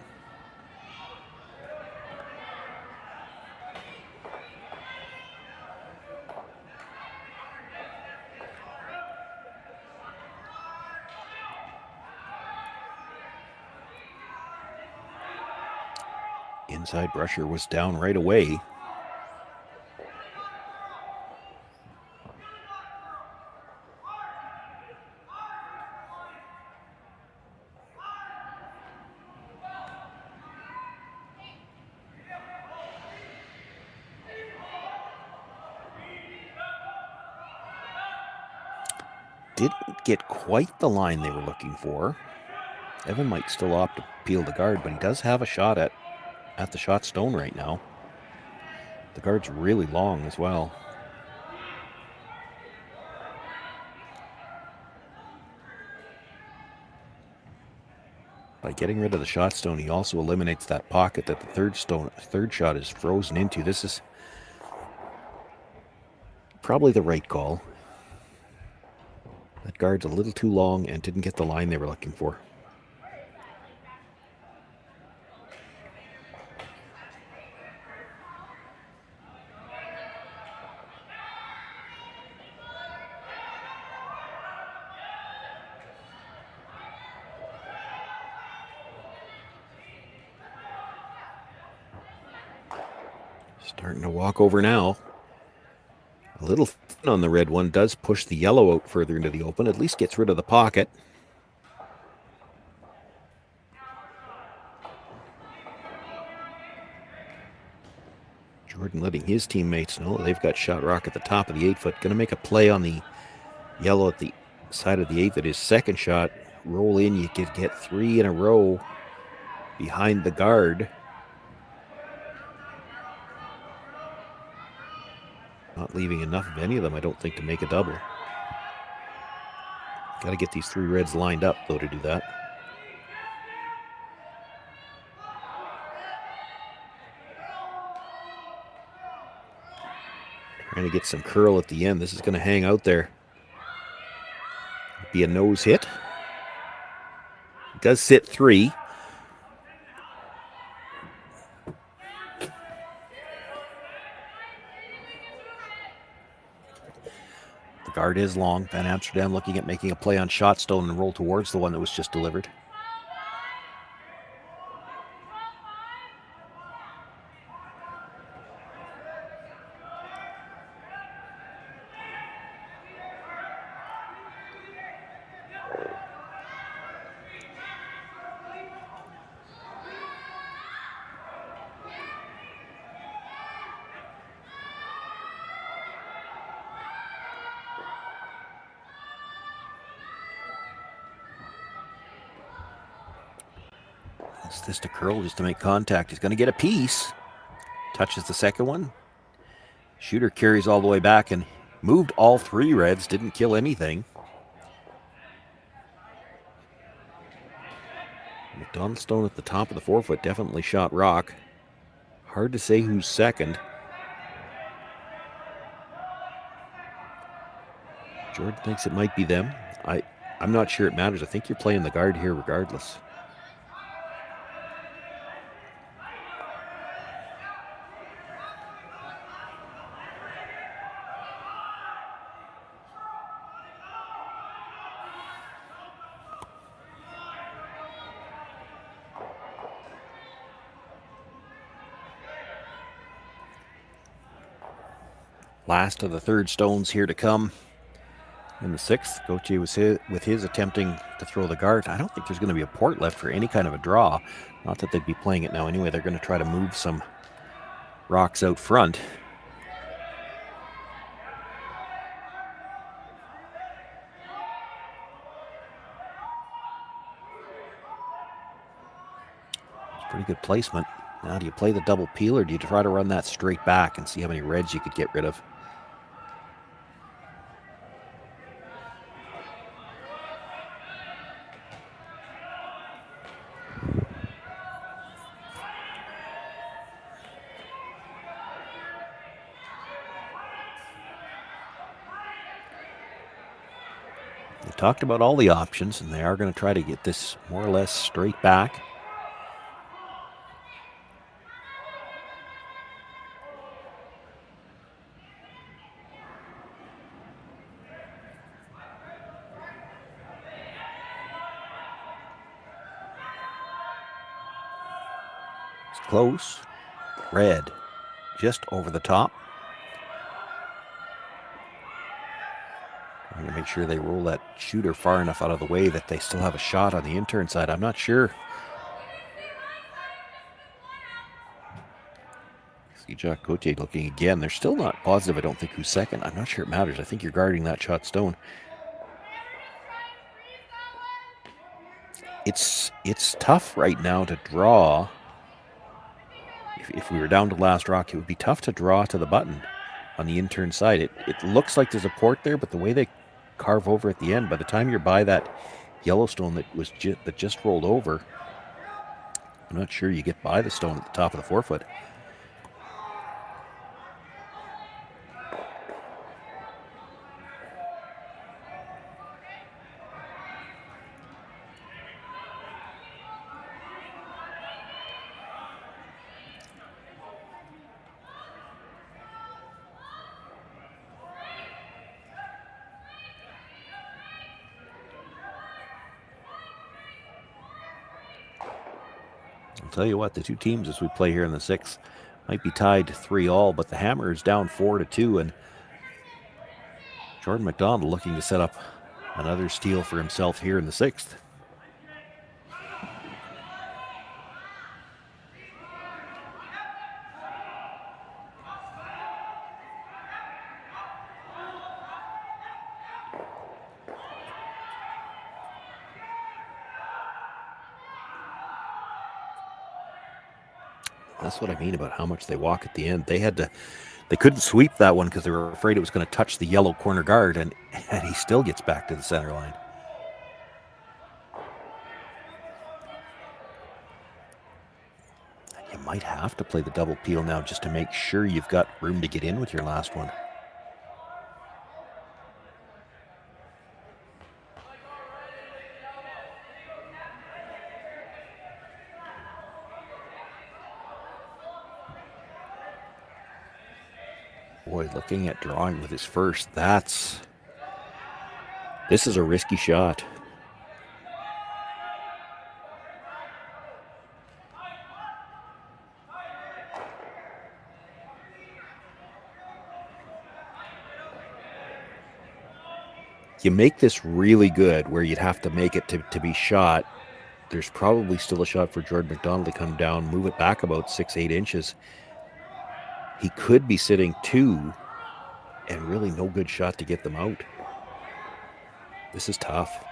Inside rusher was down right away. Didn't get quite the line they were looking for. Evan might still opt to peel the guard, but he does have a shot at the shot stone right now. The guard's really long as well. By getting rid of the shot stone, he also eliminates that pocket that the third shot is frozen into. This is probably the right call. That guard's a little too long and didn't get the line they were looking for. Starting to walk over now. A little thin on the red one, does push the yellow out further into the open, at least gets rid of the pocket. Jordan letting his teammates know they've got shot rock at the top of the 8-foot. Going to make a play on the yellow at the side of the 8th at his second shot. Roll in, you could get 3 in a row behind the guard. Not leaving enough of any of them, I don't think, to make a double. Got to get these 3 reds lined up, though, to do that. Trying to get some curl at the end. This is going to hang out there. Be a nose hit. It does sit 3. Guard is long. Van Amsterdam looking at making a play on shot stone and roll towards the one that was just delivered. This to curl just to make contact. He's going to get a piece. Touches the second one. Shooter carries all the way back and moved all 3 reds. Didn't kill anything. McDonald stone at the top of the 4-foot definitely shot rock. Hard to say who's second. Jordan thinks it might be them. I'm not sure it matters. I think you're playing the guard here regardless. Last of the third stones here to come. In the 6th, Gauthier was with his attempting to throw the guard. I don't think there's going to be a port left for any kind of a draw. Not that they'd be playing it now anyway. They're going to try to move some rocks out front. It's pretty good placement. Now, do you play the double peel or do you try to run that straight back and see how many reds you could get rid of? They talked about all the options, and they are going to try to get this more or less straight back. It's close. Red, just over the top. Trying to make sure they roll that shooter far enough out of the way that they still have a shot on the intern side. I'm not sure. See Jacques Cotier looking again. They're still not positive, I don't think, who's second. I'm not sure it matters. I think you're guarding that shot stone. It's tough right now to draw. If we were down to last rock, it would be tough to draw to the button on the intern side. It looks like there's a port there, but the way they carve over at the end, by the time you're by that Yellowstone that just rolled over, I'm not sure you get by the stone at the top of the forefoot. Tell you what, the two teams as we play here in the sixth might be tied 3-3, but the Hammer is down 4-2, and Jordon McDonald looking to set up another steal for himself here in the sixth. That's what I mean about how much they walk at the end. They couldn't sweep that one because they were afraid it was going to touch the yellow corner guard, and he still gets back to the center line. And you might have to play the double peel now just to make sure you've got room to get in with your last one. Boy, looking at drawing with his first, this is a risky shot. You make this really good where you'd have to make it to be shot. There's probably still a shot for Jordon McDonald to come down, move it back about 6-8 inches. He could be sitting 2 and really no good shot to get them out. This is tough.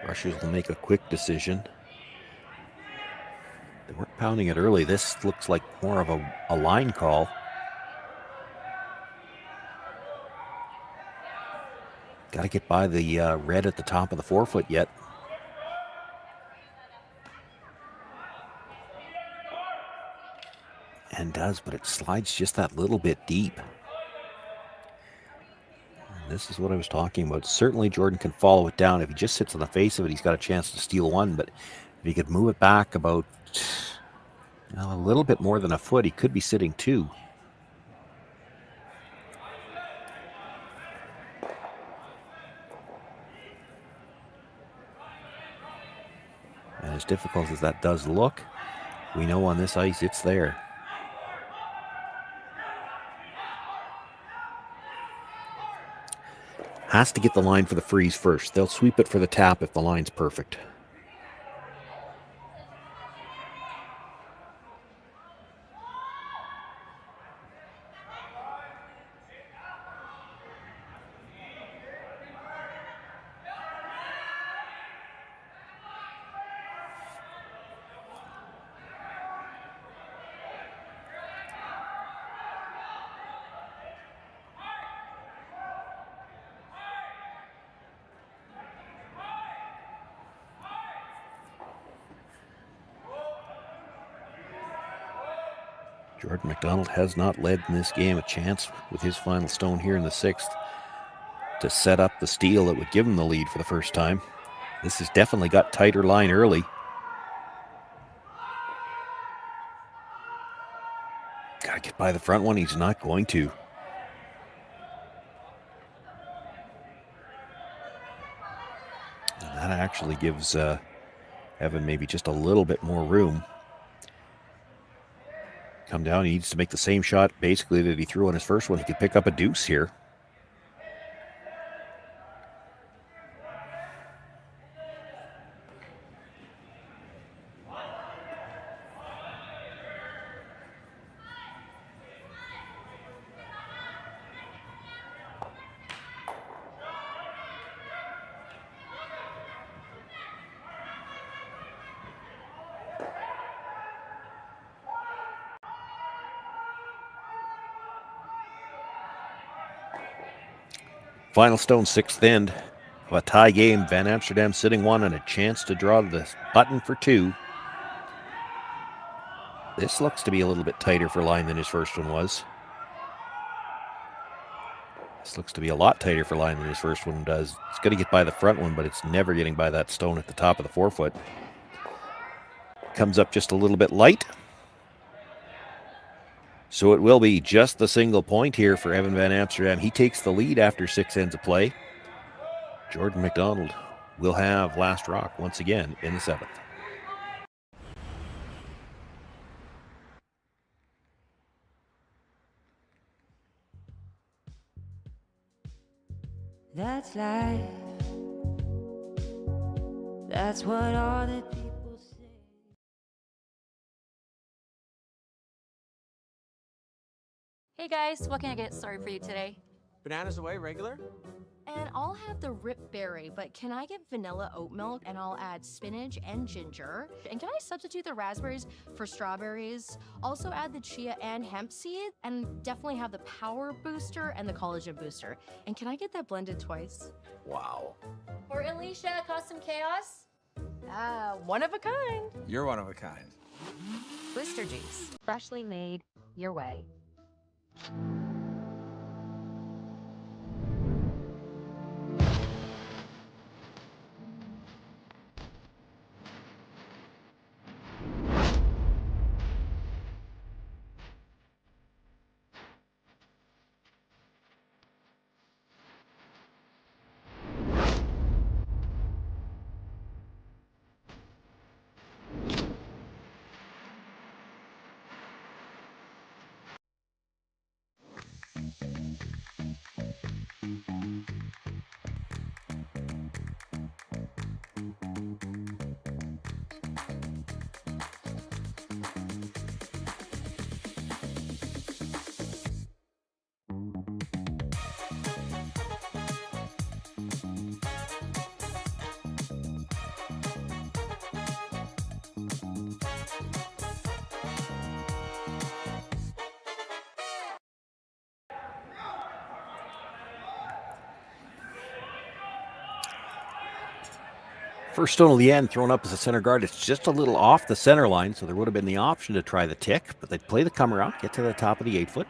Rushers will make a quick decision. They weren't pounding it early. This looks like more of a line call. Got to get by the red at the top of the forefoot yet. And does, but it slides just that little bit deep. This is what I was talking about. Certainly Jordon can follow it down. If he just sits on the face of it, he's got a chance to steal one. But if he could move it back about a little bit more than a foot, he could be sitting 2. And as difficult as that does look, we know on this ice it's there. Has to get the line for the freeze first. They'll sweep it for the tap if the line's perfect. Jordon McDonald has not led in this game. A chance with his final stone here in the 6th to set up the steal that would give him the lead for the first time. This has definitely got tighter line early. Gotta get by the front one. He's not going to. And that actually gives Evan maybe just a little bit more room. Come down, he needs to make the same shot basically that he threw on his first one. He could pick up a deuce here. Final stone, 6th end of a tie game. Van Amsterdam sitting 1 and a chance to draw the button for 2. This looks to be a little bit tighter for line than his first one was. This looks to be a lot tighter for line than his first one does. It's going to get by the front one, but it's never getting by that stone at the top of the 4-foot. Comes up just a little bit light. So it will be just the single point here for Evan Van Amsterdam. He takes the lead after 6 ends of play. Jordon McDonald will have last rock once again in the 7th. That's life. That's what all the people say. Hey guys, what can I get started for you today? Bananas away, regular? And I'll have the rip berry, but can I get vanilla oat milk and I'll add spinach and ginger? And can I substitute the raspberries for strawberries? Also add the chia and hemp seed, and definitely have the power booster and the collagen booster. And can I get that blended twice? Wow. For Alicia, Custom Chaos? One of a kind. You're one of a kind. Twister juice, freshly made your way. First stone of the end thrown up as a center guard. It's just a little off the center line, so there would have been the option to try the tick, but they play the come around, get to the top of the 8-foot.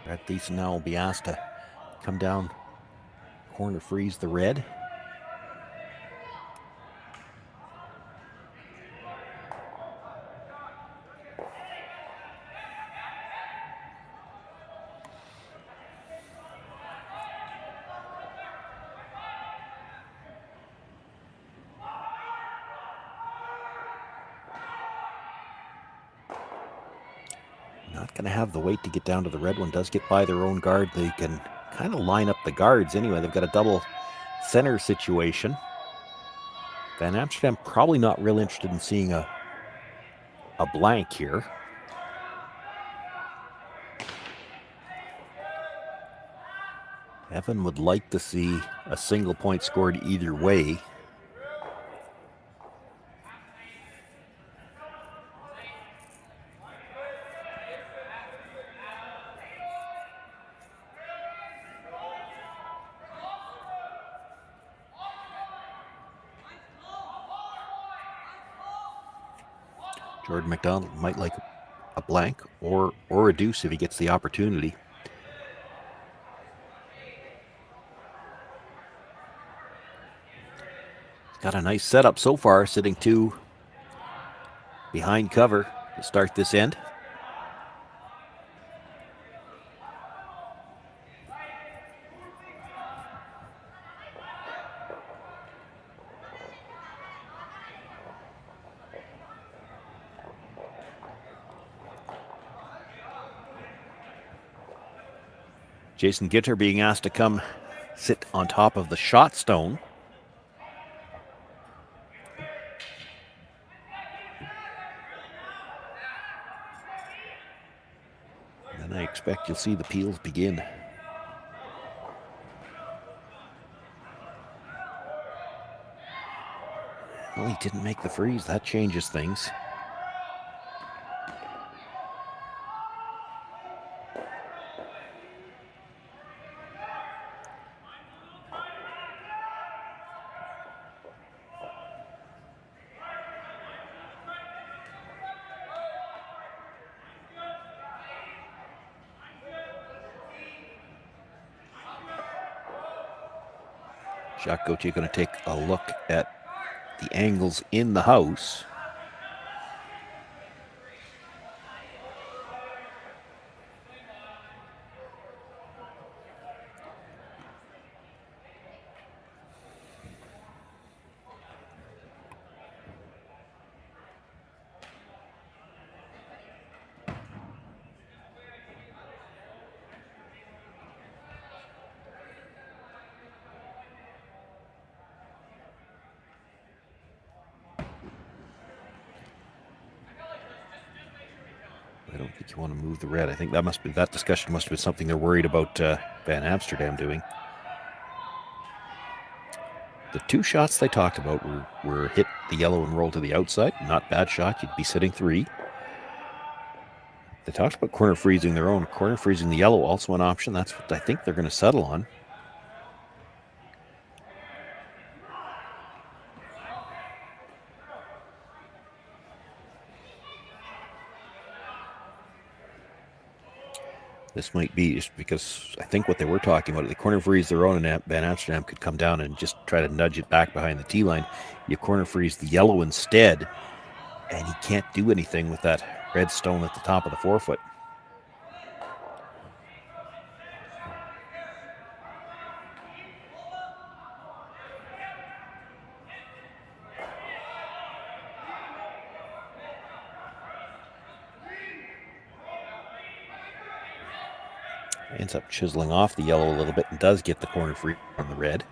Brad Thiessen now will be asked to come down, corner freeze the red. Not going to have the weight to get down to the red one. Does get by their own guard. They can kind of line up the guards anyway. They've got a double center situation. Van Amsterdam probably not real interested in seeing a blank here. Evan would like to see a single point scored either way. Jordon McDonald might like a blank or a deuce if he gets the opportunity. He's got a nice setup so far, sitting 2 behind cover to start this end. Jason Gitter being asked to come sit on top of the shot stone. And I expect you'll see the peels begin. Well, he didn't make the freeze. That changes things. Jacques Gauthier going to take a look at the angles in the house. I don't think you want to move the red. I think that discussion must have been something they're worried about Van Amsterdam doing. The 2 shots they talked about were hit the yellow and roll to the outside. Not bad shot. You'd be sitting 3. They talked about corner freezing their own. Corner freezing the yellow, also an option. That's what I think they're going to settle on. This might be just because I think what they were talking about, the corner freeze their own, and Van Amsterdam could come down and just try to nudge it back behind the tee line. You corner freeze the yellow instead, and he can't do anything with that red stone at the top of the forefoot. Ends up chiseling off the yellow a little bit and does get the corner free on the red.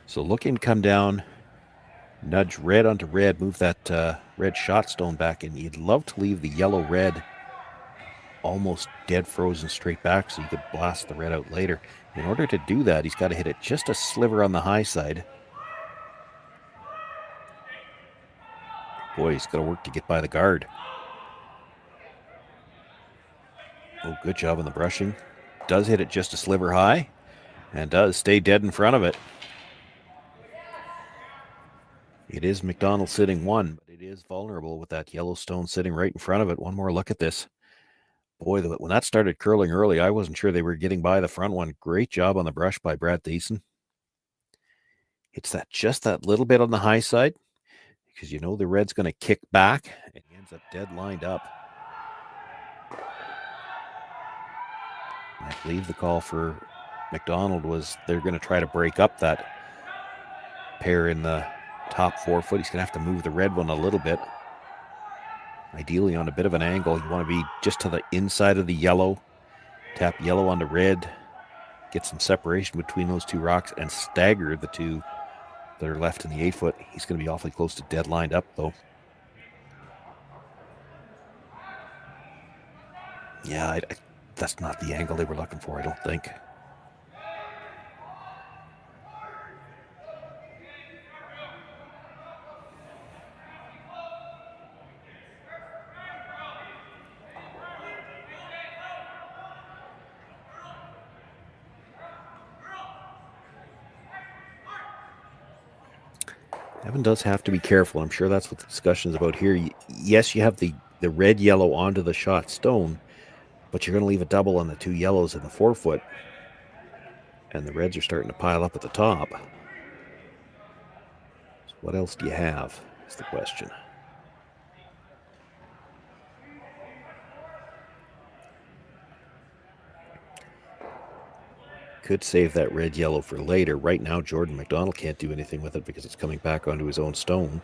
So look him come down, nudge red onto red, move that red shot stone back, and you'd love to leave the yellow red almost dead frozen straight back so you could blast the red out later. In order to do that, he's got to hit it just a sliver on the high side. Boy, he's got to work to get by the guard. Oh, good job on the brushing. Does hit it just a sliver high and does stay dead in front of it. It is McDonald sitting 1, but it is vulnerable with that yellow stone sitting right in front of it. One more look at this. Boy, when that started curling early, I wasn't sure they were getting by the front one. Great job on the brush by Brad Thiessen. Hits that just that little bit on the high side because you know the red's going to kick back and he ends up dead lined up. And I believe the call for McDonald was they're going to try to break up that pair in the top forefoot. He's going to have to move the red one a little bit. Ideally on a bit of an angle. You want to be just to the inside of the yellow. Tap yellow onto red. Get some separation between those 2 rocks and stagger the 2 that are left in the 8-foot. He's going to be awfully close to dead lined up though. Yeah, that's not the angle they were looking for, I don't think. Evan does have to be careful. I'm sure that's what the discussion is about here. Yes, you have the red yellow onto the shot stone, but you're going to leave a double on the two yellows in the 4-foot. And the reds are starting to pile up at the top. So what else do you have is the question. Could save that red yellow for later. Right now, Jordon McDonald can't do anything with it because it's coming back onto his own stone.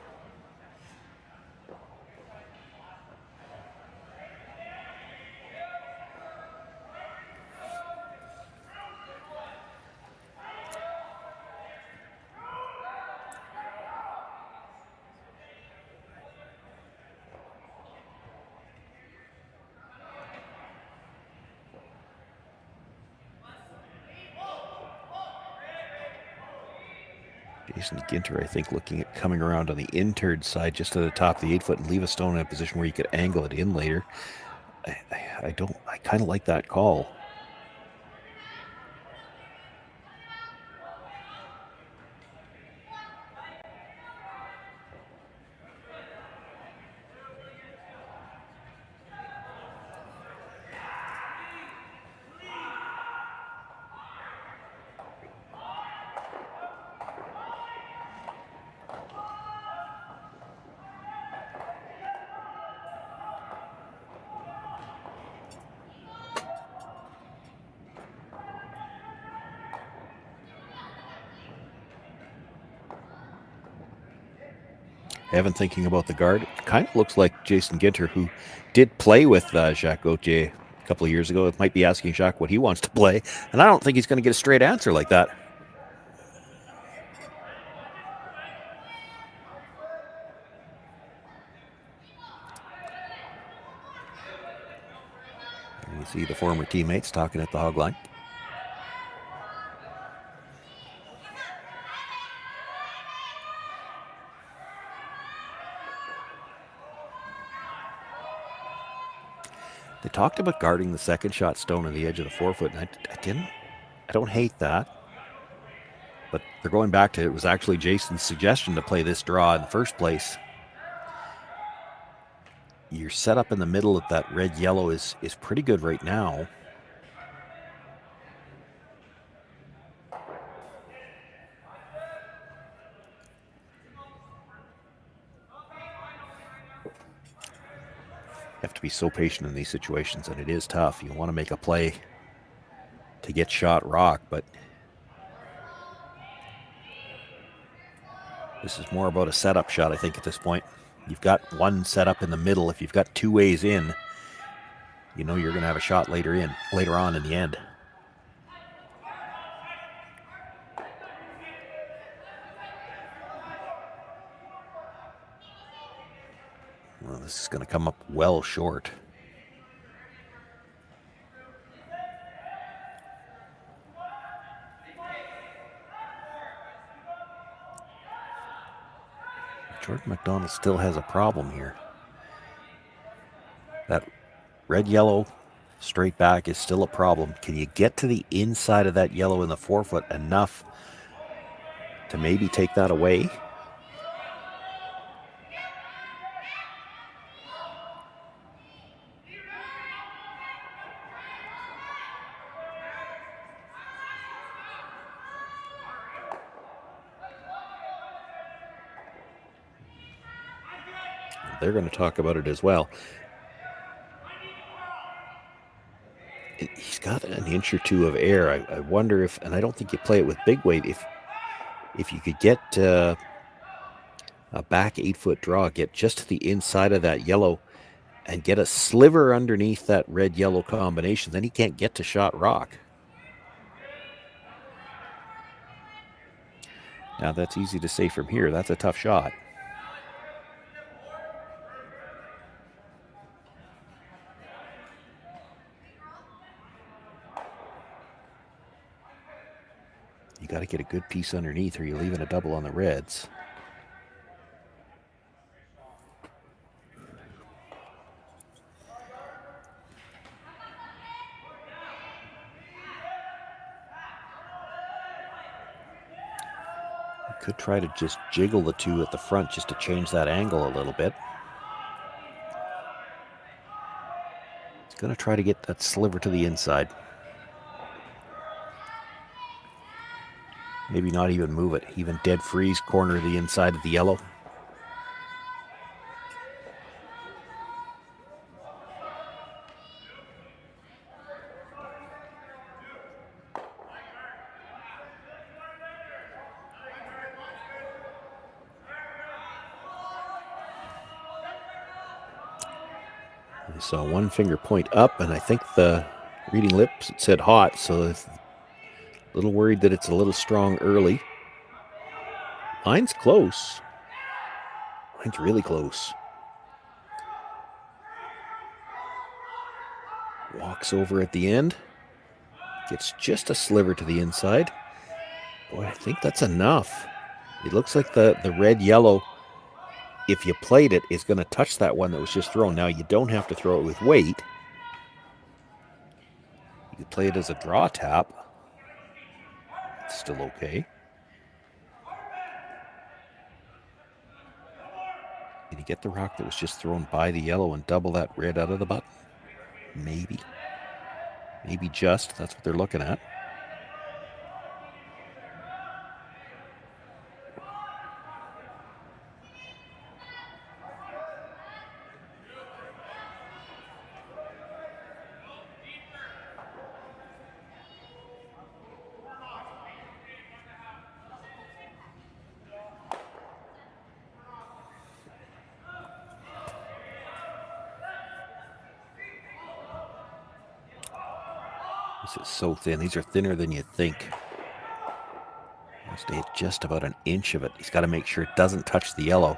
Jason Ginter, I think, looking at coming around on the in-turn side just to the top of the 8-foot and leave a stone in a position where you could angle it in later. I kind of like that call. Evan thinking about the guard. It kind of looks like Jason Ginter, who did play with Jacques Gauthier a couple of years ago. It might be asking Jacques what he wants to play, and I don't think he's going to get a straight answer like that. And you see the former teammates talking at the hog line. They talked about guarding the second shot stone on the edge of the 4-foot, and I don't hate that. But they're going back to, it was actually Jason's suggestion to play this draw in the first place. Your setup in the middle of that red-yellow is pretty good right now. You have to be so patient in these situations, and it is tough. You want to make a play to get shot rock, but this is more about a setup shot, I think, at this point. You've got one setup in the middle. If you've got two ways in, you know you're going to have a shot later on in the end. Well, this is going to come up well short. Jordon McDonald still has a problem here. That red-yellow straight back is still a problem. Can you get to the inside of that yellow in the 4-foot enough to maybe take that away? They're going to talk about it as well. He's got an inch or two of air. I wonder if, and I don't think you play it with big weight, if you could get a back 8-foot draw, get just to the inside of that yellow and get a sliver underneath that red-yellow combination, then he can't get to shot rock. Now that's easy to say from here. That's a tough shot. You got to get a good piece underneath or you're leaving a double on the reds. You could try to just jiggle the two at the front just to change that angle a little bit. He's going to try to get that sliver to the inside. Maybe not even move it. Even dead freeze, corner the inside of the yellow. I saw one finger point up, and I think the reading lips, it said hot, so a little worried that it's a little strong early. Line's close. Line's really close. Walks over at the end. Gets just a sliver to the inside. Boy, I think that's enough. It looks like the red-yellow, if you played it, is going to touch that one that was just thrown. Now, you don't have to throw it with weight. You could play it as a draw tap. It's still okay. Did he get the rock that was just thrown by the yellow and double that red out of the button? Maybe. Maybe just. That's what they're looking at. This is so thin. These are thinner than you think. Stay at just about an inch of it. He's got to make sure it doesn't touch the yellow.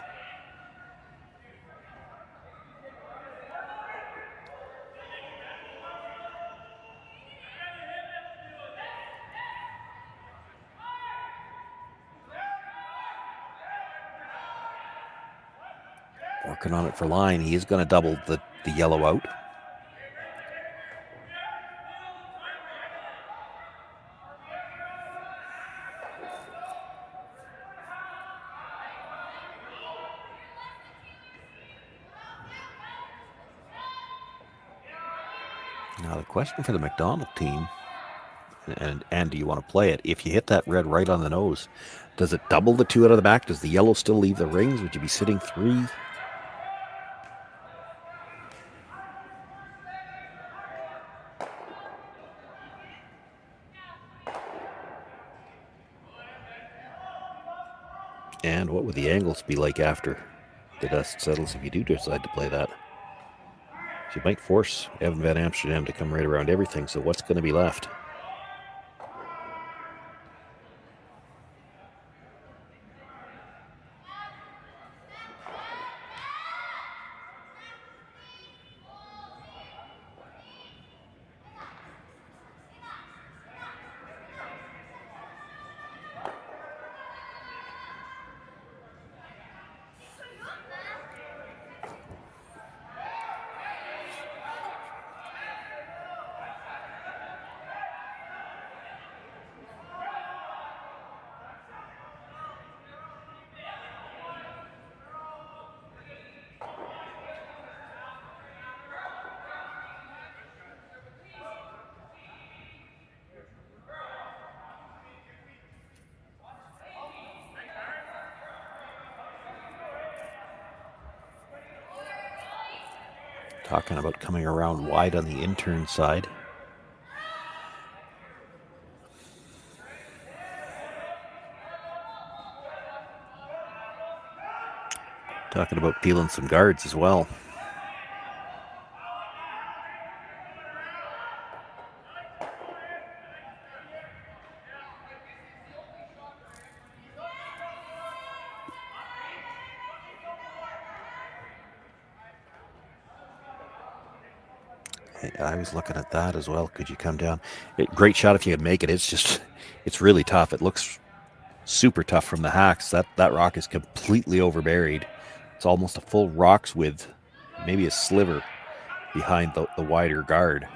Working on it for line. He is going to double the yellow out. Now the question for the McDonald team, and do you want to play it? If you hit that red right on the nose, does it double the two out of the back? Does the yellow still leave the rings? Would you be sitting 3? And what would the angles be like after the dust settles if you do decide to play that? You might force Evan Van Amsterdam to come right around everything, so what's going to be left? Talking about coming around wide on the intern side. Talking about peeling some guards as well. I was looking at that as well. Could you come down? Great shot if you could make it. It's really tough. It looks super tough from the hacks. That rock is completely overburied. It's almost a full rock's width, maybe a sliver behind the wider guard.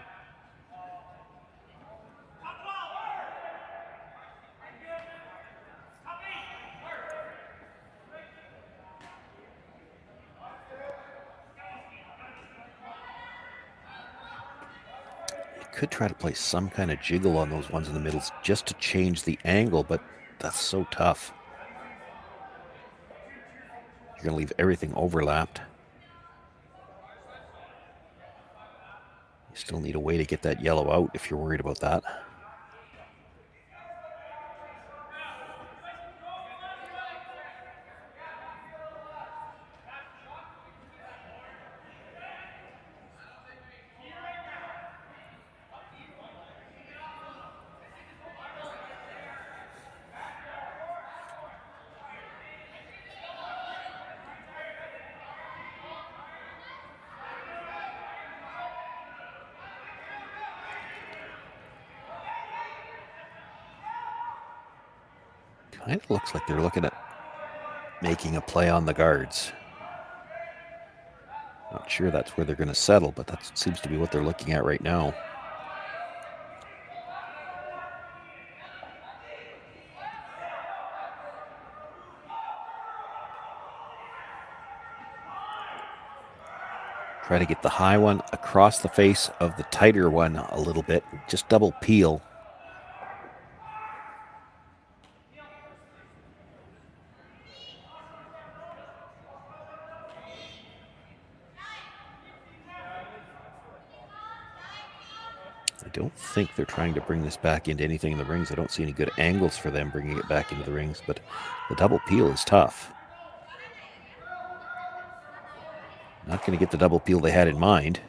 could try to play some kind of jiggle on those ones in the middle just to change the angle, but that's so tough. You're going to leave everything overlapped. You still need a way to get that yellow out if you're worried about that. Kind of looks like they're looking at making a play on the guards. Not sure that's where they're going to settle, but that seems to be what they're looking at right now. Try to get the high one across the face of the tighter one a little bit. Just double peel. I don't think they're trying to bring this back into anything in the rings. I don't see any good angles for them bringing it back into the rings, but the double peel is tough. Not going to get the double peel they had in mind.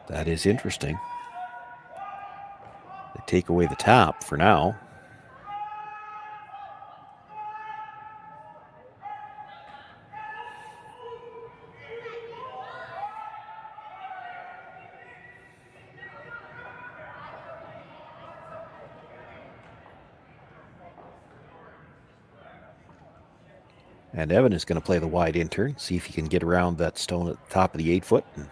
That is interesting. They take away the tap for now. And Evan is going to play the wide intern, see if he can get around that stone at the top of the 8-foot and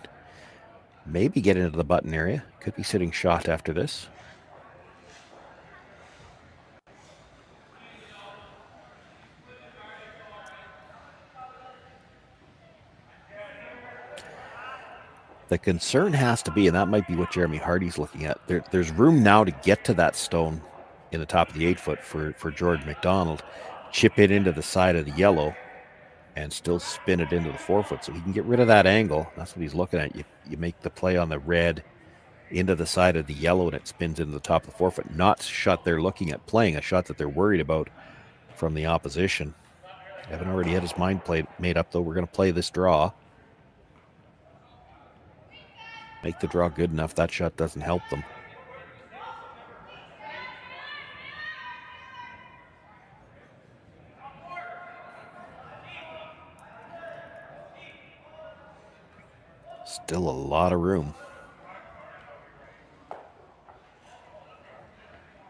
maybe get into the button area. Could be sitting shot after this. The concern has to be, and that might be what Jeremy Hardy's looking at, there's room now to get to that stone in the top of the 8-foot for Jordon McDonald. Chip it into the side of the yellow and still spin it into the 4-foot, so he can get rid of that angle. That's what he's looking at. You make the play on the red into the side of the yellow and it spins into the top of the 4-foot. Not a shot they're looking at playing, a shot that they're worried about from the opposition. Evan already had his mind made up, though. We're going to play this draw. Make the draw good enough. That shot doesn't help them. Still a lot of room.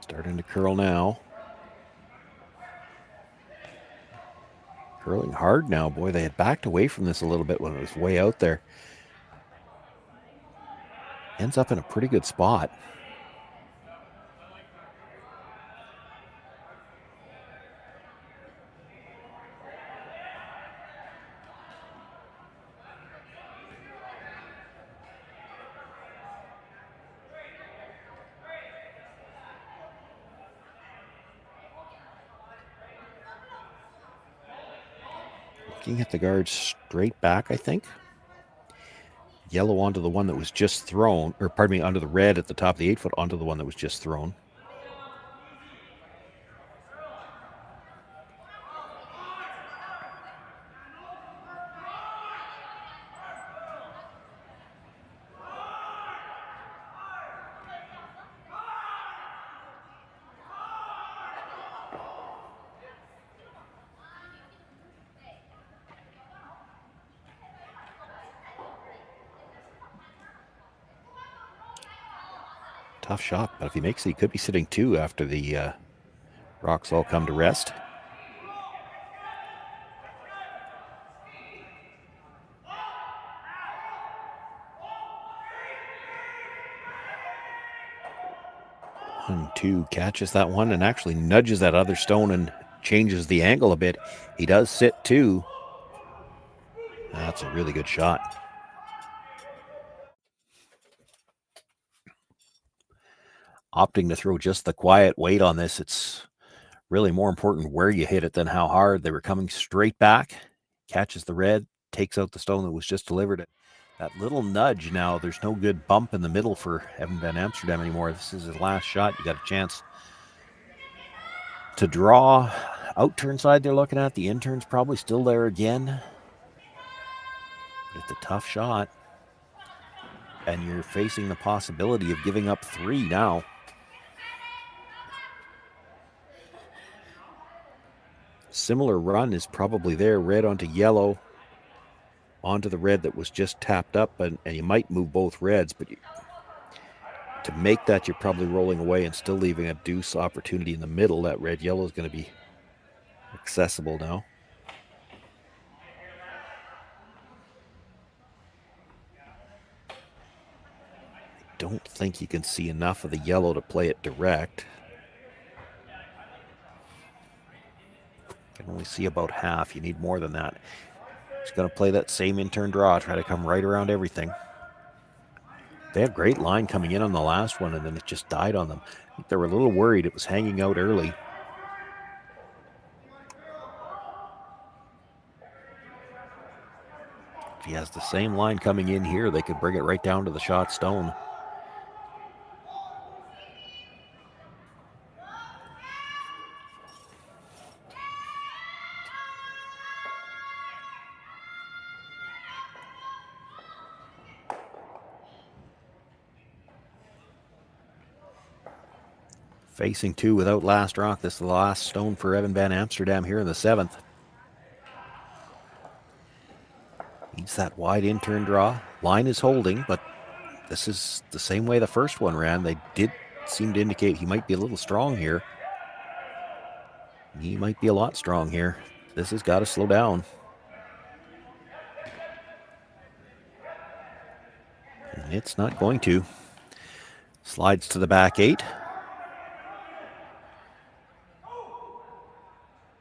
Starting to curl now. Curling hard now. Boy, they had backed away from this a little bit when it was way out there. Ends up in a pretty good spot. Looking at the guards straight back, I think. Yellow onto the one that was just thrown, or pardon me, onto the red at the top of the 8-foot onto the one that was just thrown. Tough shot, but if he makes it, he could be sitting 2 after the rocks all come to rest. One, two, catches that one and actually nudges that other stone and changes the angle a bit. He does sit 2. That's a really good shot. opting to throw just the quiet weight on this. It's really more important where you hit it than how hard. They were coming straight back, catches the red, takes out the stone that was just delivered. That little nudge now, there's no good bump in the middle for Evan Van Amsterdam anymore. This is his last shot. You got a chance to draw. Out turn side they're looking at. The intern's probably still there again. It's a tough shot. And you're facing the possibility of giving up 3 now. Similar run is probably there. Red onto yellow. Onto the red that was just tapped up. And you might move both reds. But to make that, you're probably rolling away and still leaving a deuce opportunity in the middle. That red-yellow is going to be accessible now. Don't think you can see enough of the yellow to play it direct. You can only see about half. You need more than that. He's going to play that same in-turn draw, try to come right around everything. They had great line coming in on the last one, and then it just died on them. I think they were a little worried it was hanging out early. If he has the same line coming in here, they could bring it right down to the shot stone. Facing 2 without last rock. This is the last stone for Evan Van Amsterdam here in the 7th. Needs that wide in-turn draw. Line is holding, but this is the same way the first one ran. They did seem to indicate he might be a little strong here. He might be a lot strong here. This has got to slow down. And it's not going to. Slides to the back 8.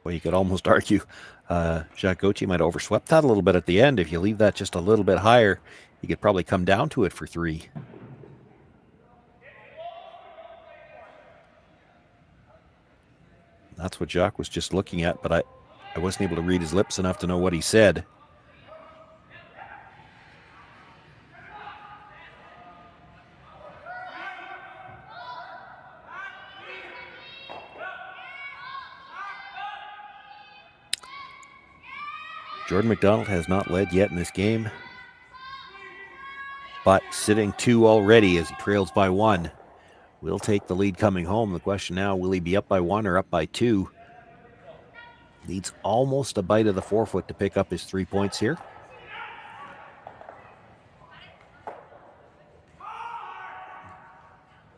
Well, you could almost argue Jacques Gauthier might have overswept that a little bit at the end. If you leave that just a little bit higher, you could probably come down to it for 3. That's what Jacques was just looking at, but I wasn't able to read his lips enough to know what he said. Jordon McDonald has not led yet in this game, but sitting 2 already as he trails by 1. Will take the lead coming home. The question now, will he be up by 1 or up by 2? Needs almost a bite of the forefoot to pick up his 3 points here.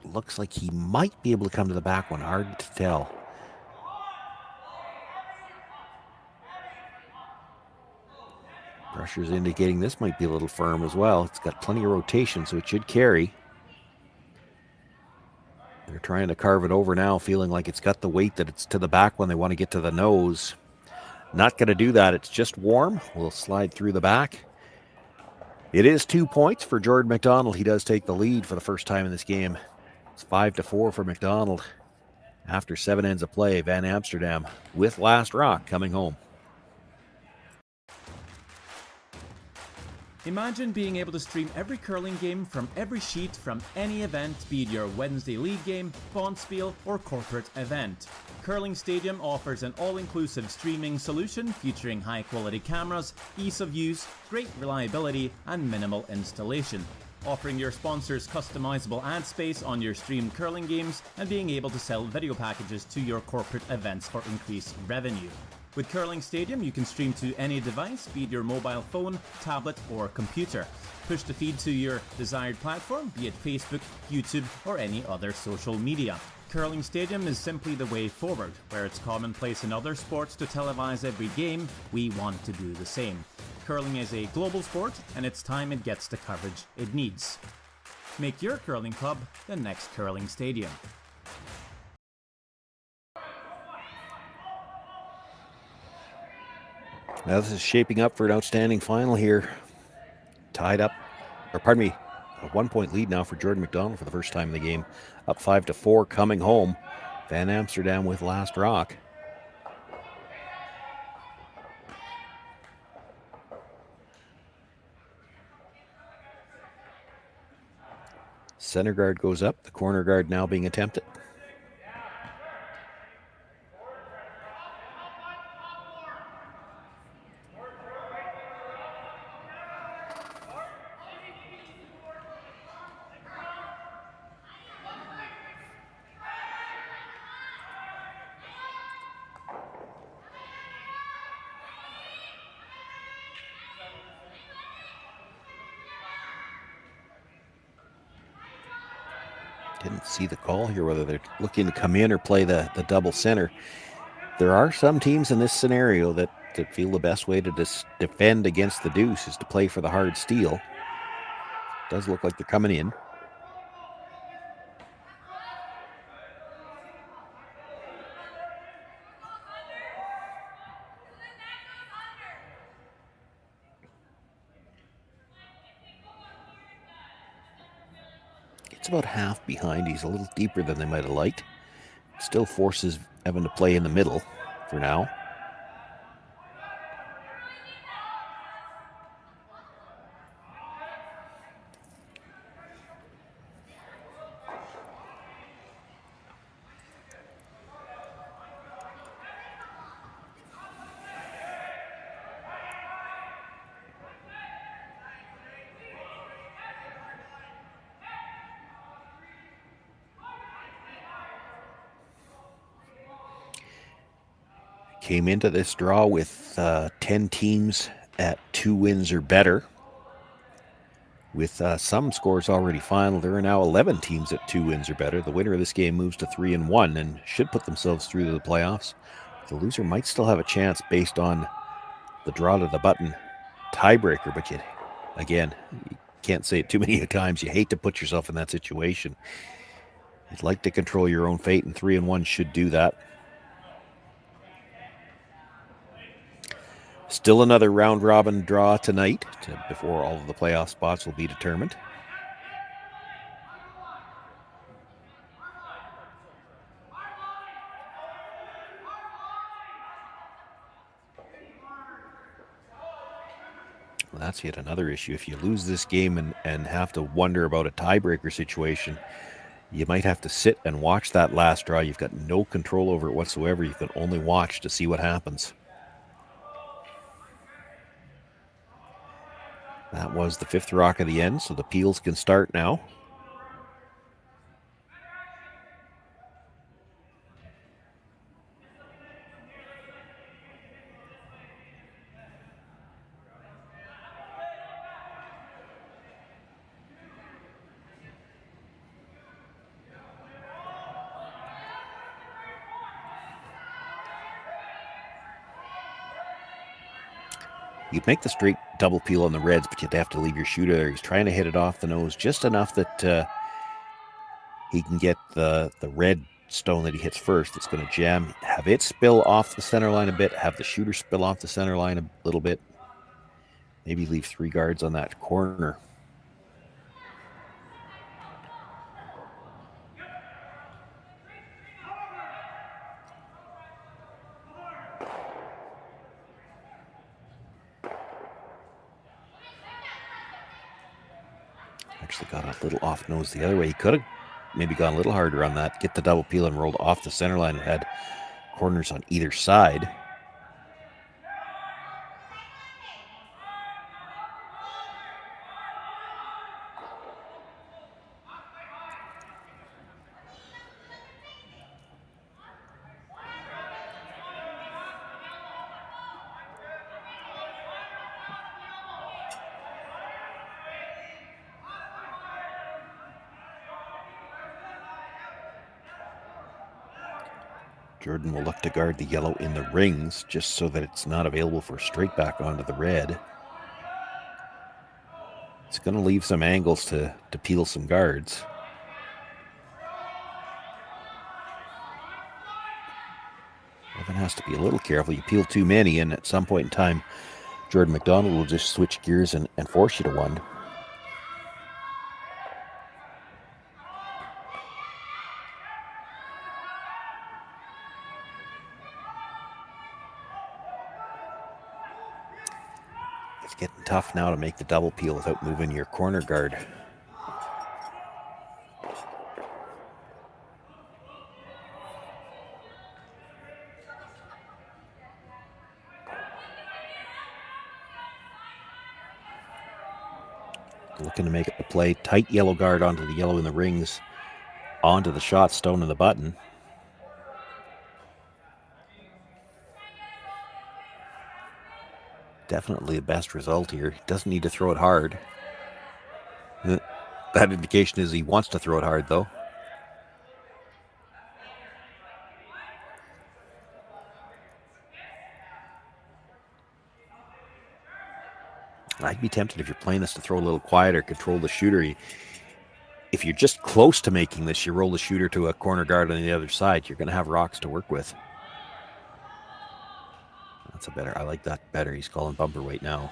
Looks like he might be able to come to the back one. Hard to tell. Pressure's indicating this might be a little firm as well. It's got plenty of rotation, so it should carry. They're trying to carve it over now, feeling like it's got the weight that it's to the back when they want to get to the nose. Not going to do that. It's just warm. We'll slide through the back. It is 2 points for Jordon McDonald. He does take the lead for the first time in this game. It's 5-4 for McDonald. After 7 ends of play, Van Amsterdam with last rock coming home. Imagine being able to stream every curling game from every sheet from any event, be it your Wednesday league game, bonspiel, or corporate event. Curling Stadium offers an all-inclusive streaming solution featuring high-quality cameras, ease of use, great reliability, and minimal installation. Offering your sponsors customizable ad space on your streamed curling games and being able to sell video packages to your corporate events for increased revenue. With Curling Stadium, you can stream to any device, be it your mobile phone, tablet, or computer. Push the feed to your desired platform, be it Facebook, YouTube, or any other social media. Curling Stadium is simply the way forward. Where it's commonplace in other sports to televise every game, we want to do the same. Curling is a global sport, and it's time it gets the coverage it needs. Make your curling club the next Curling Stadium. Now this is shaping up for an outstanding final here. Tied up, or pardon me, A 1-point lead now for Jordon McDonald for the first time in the game. Up 5-4 coming home. Van Amsterdam with last rock. Center guard goes up. The corner guard now being attempted. Didn't see the call here, whether they're looking to come in or play the double center. There are some teams in this scenario that feel the best way to defend against the deuce is to play for the hard steal. Does look like they're coming in. It's about half behind. He's a little deeper than they might have liked. Still forces Evan to play in the middle for now. Came into this draw with 10 teams at 2 wins or better. With some scores already final, there are now 11 teams at 2 wins or better. The winner of this game moves to 3-1 and should put themselves through to the playoffs. The loser might still have a chance based on the draw to the button tiebreaker, but again, you can't say it too many times. You hate to put yourself in that situation. You'd like to control your own fate, and 3-1 should do that. Still another round-robin draw tonight before all of the playoff spots will be determined. Well, that's yet another issue. If you lose this game and have to wonder about a tiebreaker situation, you might have to sit and watch that last draw. You've got no control over it whatsoever. You can only watch to see what happens. That was the 5th rock of the end, so the peels can start now. You'd make the straight double peel on the Reds, but you'd have to leave your shooter there. He's trying to hit it off the nose just enough that he can get the red stone that he hits first. It's going to jam, have it spill off the center line a bit, have the shooter spill off the center line a little bit. Maybe leave 3 guards on that corner. Actually got a little off nose the other way. He could have maybe gone a little harder on that, get the double peel and rolled off the center line and had corners on either side. Jordon will look to guard the yellow in the rings just so that it's not available for straight back onto the red. It's going to leave some angles to peel some guards. Evan has to be a little careful. You peel too many, and at some point in time, Jordon McDonald will just switch gears and force you to one. It's getting tough now to make the double peel without moving your corner guard. Looking to make a play. Tight yellow guard onto the yellow in the rings, onto the shot stone and the button. Definitely the best result here. He doesn't need to throw it hard. That indication is he wants to throw it hard, though. I'd be tempted, if you're playing this, to throw a little quieter, control the shooter. If you're just close to making this, you roll the shooter to a corner guard on the other side. You're going to have rocks to work with. That's a better. I like that better. He's calling bumper weight now.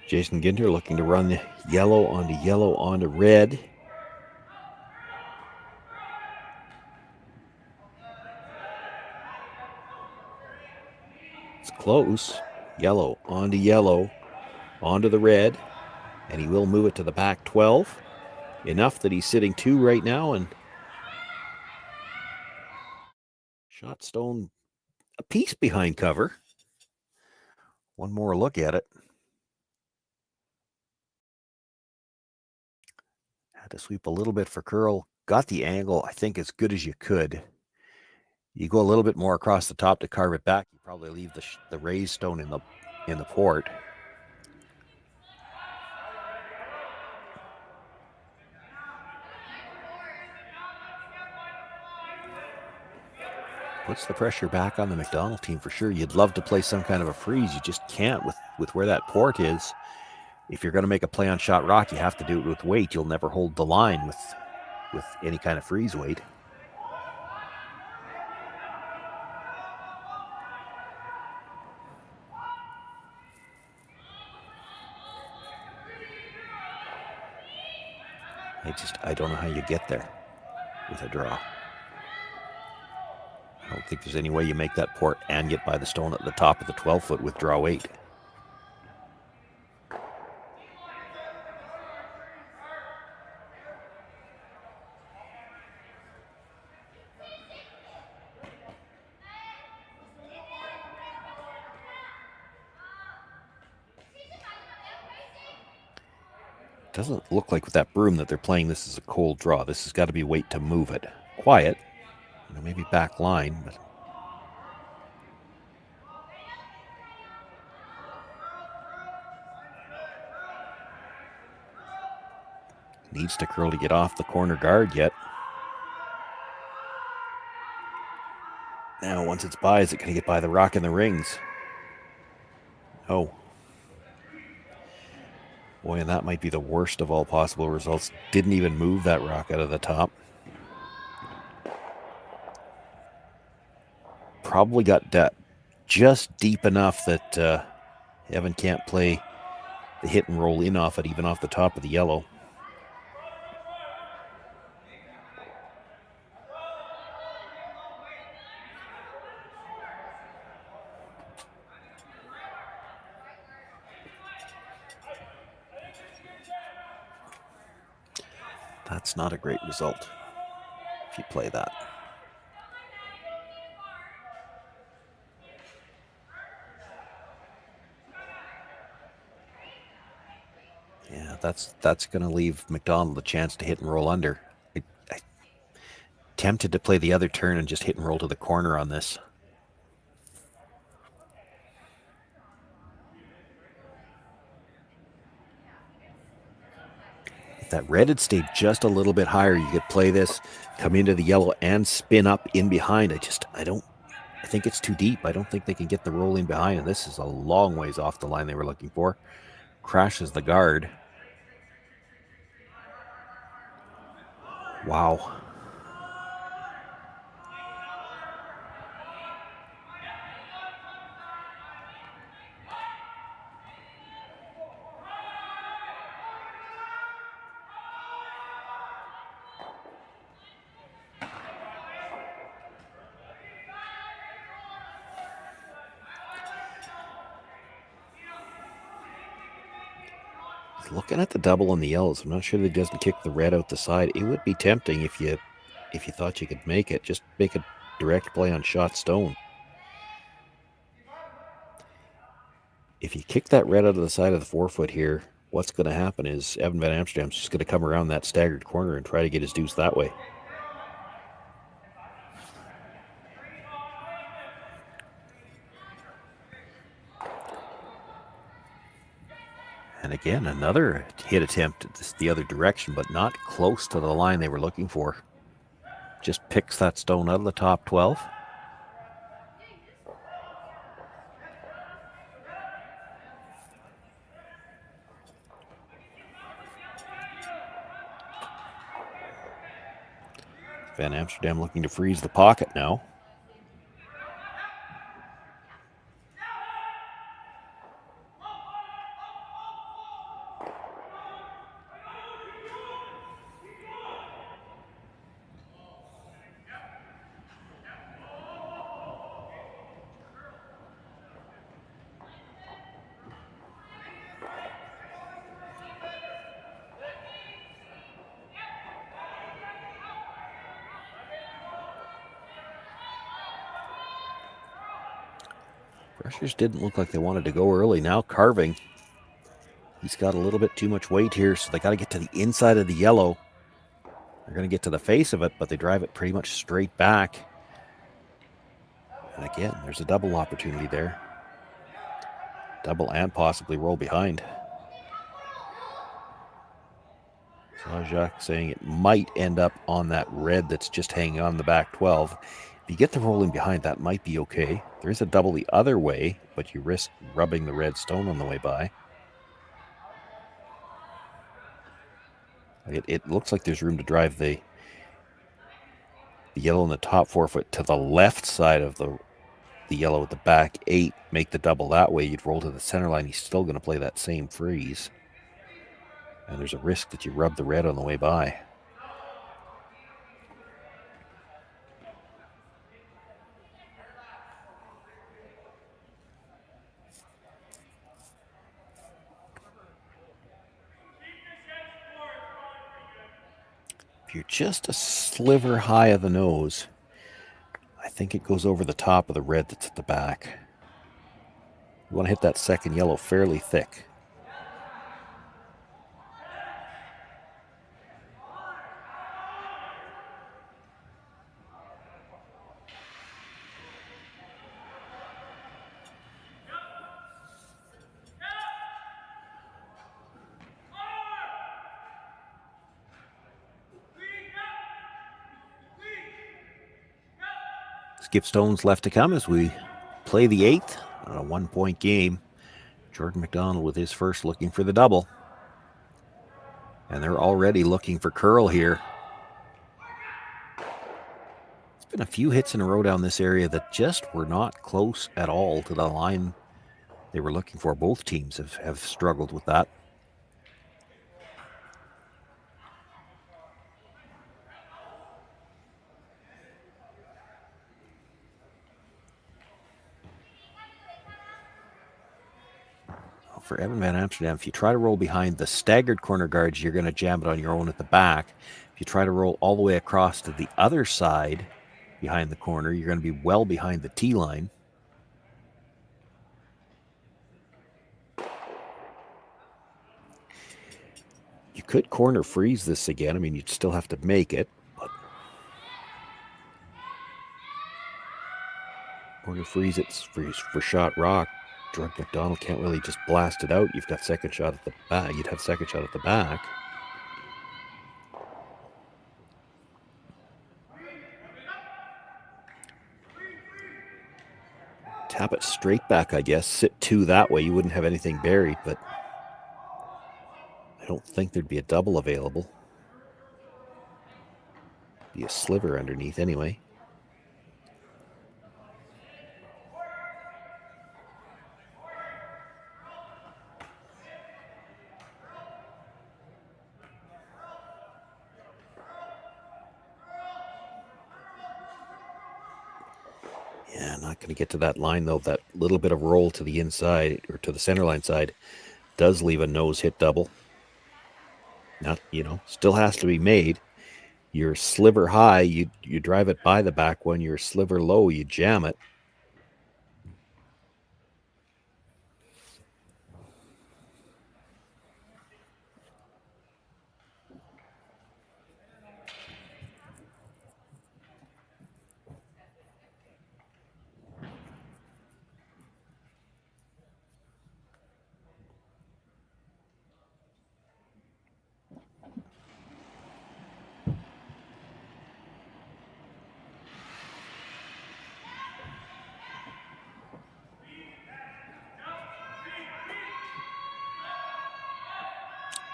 Jason Ginter looking to run yellow onto red. It's close. Yellow onto the red. And he will move it to the back 12. Enough that he's sitting 2 right now. And shot stone a piece behind cover. One more look at it. To sweep a little bit for curl. Got the angle, I think, as good as you could. You go a little bit more across the top to carve it back. You probably leave the raised stone in the port. Puts the pressure back on the McDonald team for sure. You'd love to play some kind of a freeze. You just can't with where that port is. If you're going to make a play on shot rock, you have to do it with weight. You'll never hold the line with any kind of freeze weight. I don't know how you get there with a draw. I don't think there's any way you make that port and get by the stone at the top of the 12-foot with draw 8. Doesn't look like with that broom that they're playing this is a cold draw. This has got to be weight to move it. Quiet. Maybe back line, but needs to curl to get off the corner guard yet. Now, once it's by, is it going to get by the rock in the rings? Oh. Boy, and that might be the worst of all possible results. Didn't even move that rock out of the top. Probably got just deep enough that Evan can't play the hit and roll in off it, even off the top of the yellow. That's not a great result if you play that. Yeah, that's going to leave McDonald a chance to hit and roll under. I tempted to play the other turn and just hit and roll to the corner on this. If that red had stayed just a little bit higher, you could play this, come into the yellow and spin up in behind. I think it's too deep. I don't think they can get the roll in behind, and this is a long ways off the line they were looking for. Crashes the guard. Wow. Looking at the double on the yellows, I'm not sure that he doesn't kick the red out the side. It would be tempting if you thought you could make it. Just make a direct play on shot stone. If you kick that red out of the side of the 4-foot here, what's going to happen is Evan Van Amsterdam's just going to come around that staggered corner and try to get his deuce that way. And again, another hit attempt the other direction, but not close to the line they were looking for. Just picks that stone out of the top 12. Van Amsterdam looking to freeze the pocket now. Rushers didn't look like they wanted to go early. Now carving. He's got a little bit too much weight here, so they got to get to the inside of the yellow. They're going to get to the face of it, but they drive it pretty much straight back. And again, there's a double opportunity there. Double and possibly roll behind. So Jacques saying it might end up on that red that's just hanging on the back 12. If you get the rolling behind, that might be okay. There is a double the other way, but you risk rubbing the red stone on the way by. It looks like there's room to drive the yellow in the top 4-foot to the left side of the yellow at the back 8. Make the double that way. You'd roll to the center line. He's still going to play that same freeze. And there's a risk that you rub the red on the way by. If you're just a sliver high of the nose, I think it goes over the top of the red that's at the back. You want to hit that second yellow fairly thick. Skip stones left to come as we play the 8th on a 1-point game. Jordon McDonald with his first looking for the double. And they're already looking for curl here. It's been a few hits in a row down this area that just were not close at all to the line they were looking for. Both teams have struggled with that. For Evan Van Amsterdam, if you try to roll behind the staggered corner guards, you're going to jam it on your own at the back. If you try to roll all the way across to the other side behind the corner, you're going to be well behind the tee line. You could corner freeze this again. I mean, you'd still have to make it. But corner freeze it for shot rock. Jordon McDonald can't really just blast it out. You've got second shot at the back. You'd have second shot at the back. Tap it straight back, I guess. Sit 2 that way. You wouldn't have anything buried, but I don't think there'd be a double available. Be a sliver underneath anyway. Yeah, not going to get to that line though. That little bit of roll to the inside or to the center line side does leave a nose hit double. Not, still has to be made. Your sliver high, you drive it by the back one. Your sliver low, you jam it.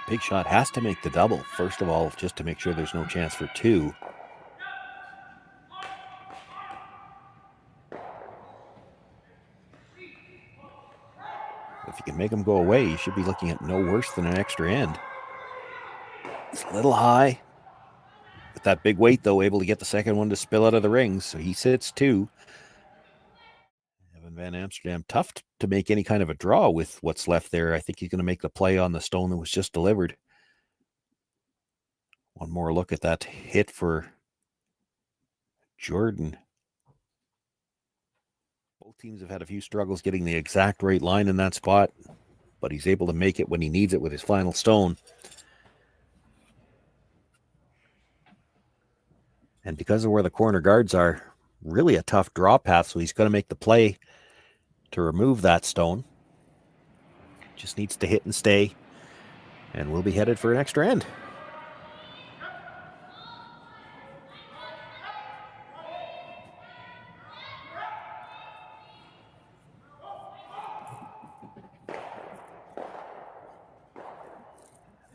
Big shot has to make the double. First of all, just to make sure there's no chance for two. If you can make them go away, you should be looking at no worse than an extra end. It's a little high. With that big weight, though, able to get the second one to spill out of the rings. So he sits two. Evan Van Amsterdam, tough to make any kind of a draw with what's left there. I think he's going to make the play on the stone that was just delivered. One more look at that hit for Jordon. Both teams have had a few struggles getting the exact right line in that spot, but he's able to make it when he needs it with his final stone. And because of where the corner guards are, really a tough draw path, so he's going to make the play to remove that stone. Just needs to hit and stay, and we'll be headed for an extra end.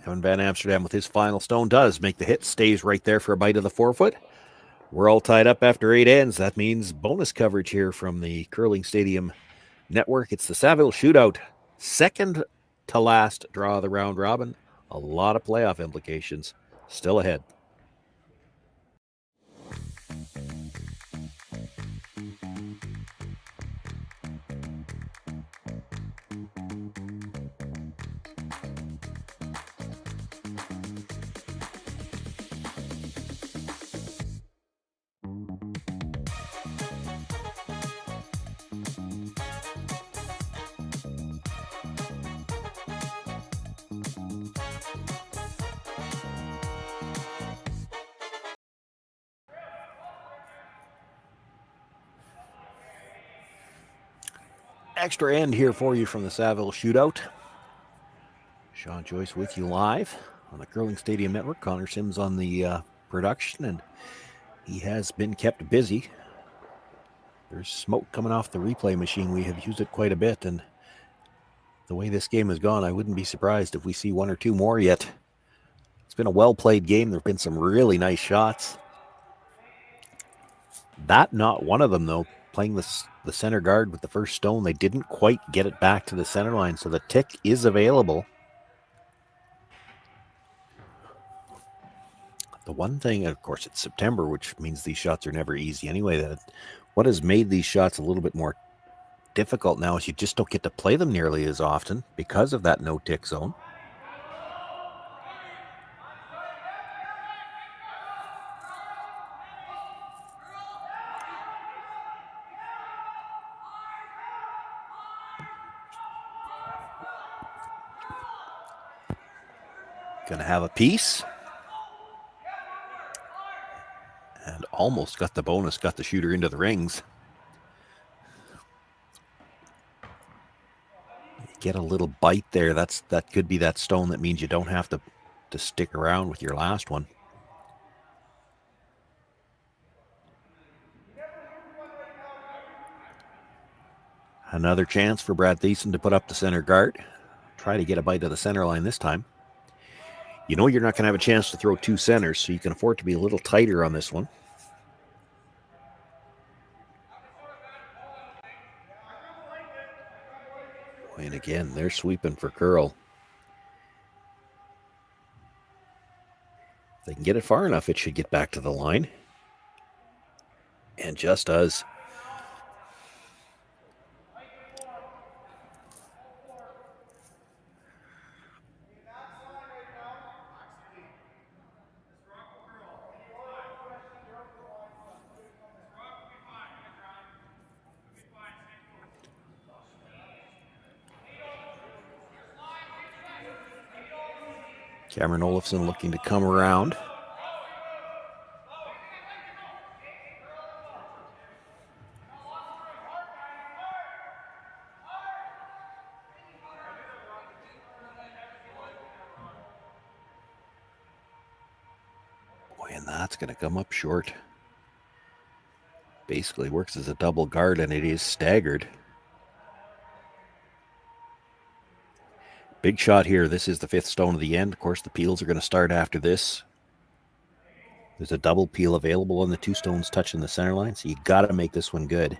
Evan Van Amsterdam with his final stone does make the hit, stays right there for a bite of the forefoot. We're all tied up after 8 ends. That means bonus coverage here from the Curling Stadium Network. It's the Saville Shootout, second to last draw of the round robin. A lot of playoff implications still ahead. Extra end here for you from the Saville Shootout. Sean Joyce with you live on the Curling Stadium Network. Connor Sims on the production, and he has been kept busy. There's smoke coming off the replay machine. We have used it quite a bit, and the way this game has gone, I wouldn't be surprised if we see one or two more yet. It's been a well-played game. There have been some really nice shots. That not one of them, though. Playing the center guard with the first stone, they didn't quite get it back to the center line, so the tick is available. The one thing, of course, it's September, which means these shots are never easy anyway. What has made these shots a little bit more difficult now is you just don't get to play them nearly as often because of that no-tick zone. Gonna have a piece. And almost got the bonus, got the shooter into the rings. Get a little bite there. That could be that stone that means you don't have to stick around with your last one. Another chance for Brad Thiessen to put up the center guard. Try to get a bite of the center line this time. You know you're not going to have a chance to throw two centers, so you can afford to be a little tighter on this one. And again, they're sweeping for curl. If they can get it far enough, it should get back to the line. And just does. Cameron Olofsson looking to come around. Boy, and that's going to come up short. Basically works as a double guard, and it is staggered. Big shot here. This is the fifth stone of the end. Of course, the peels are going to start after this. There's a double peel available on the two stones touching the center line, so you got to make this one good.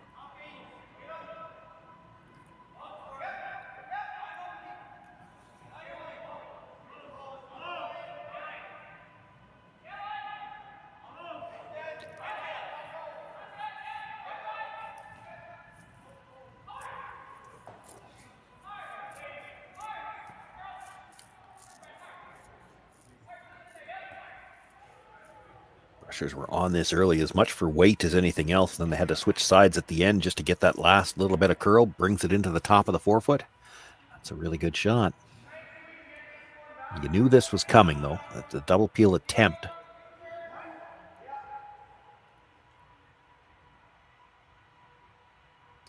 Were on this early, as much for weight as anything else. Then they had to switch sides at the end just to get that last little bit of curl. Brings it into the top of the forefoot. That's a really good shot. You knew this was coming, though. That's a double peel attempt.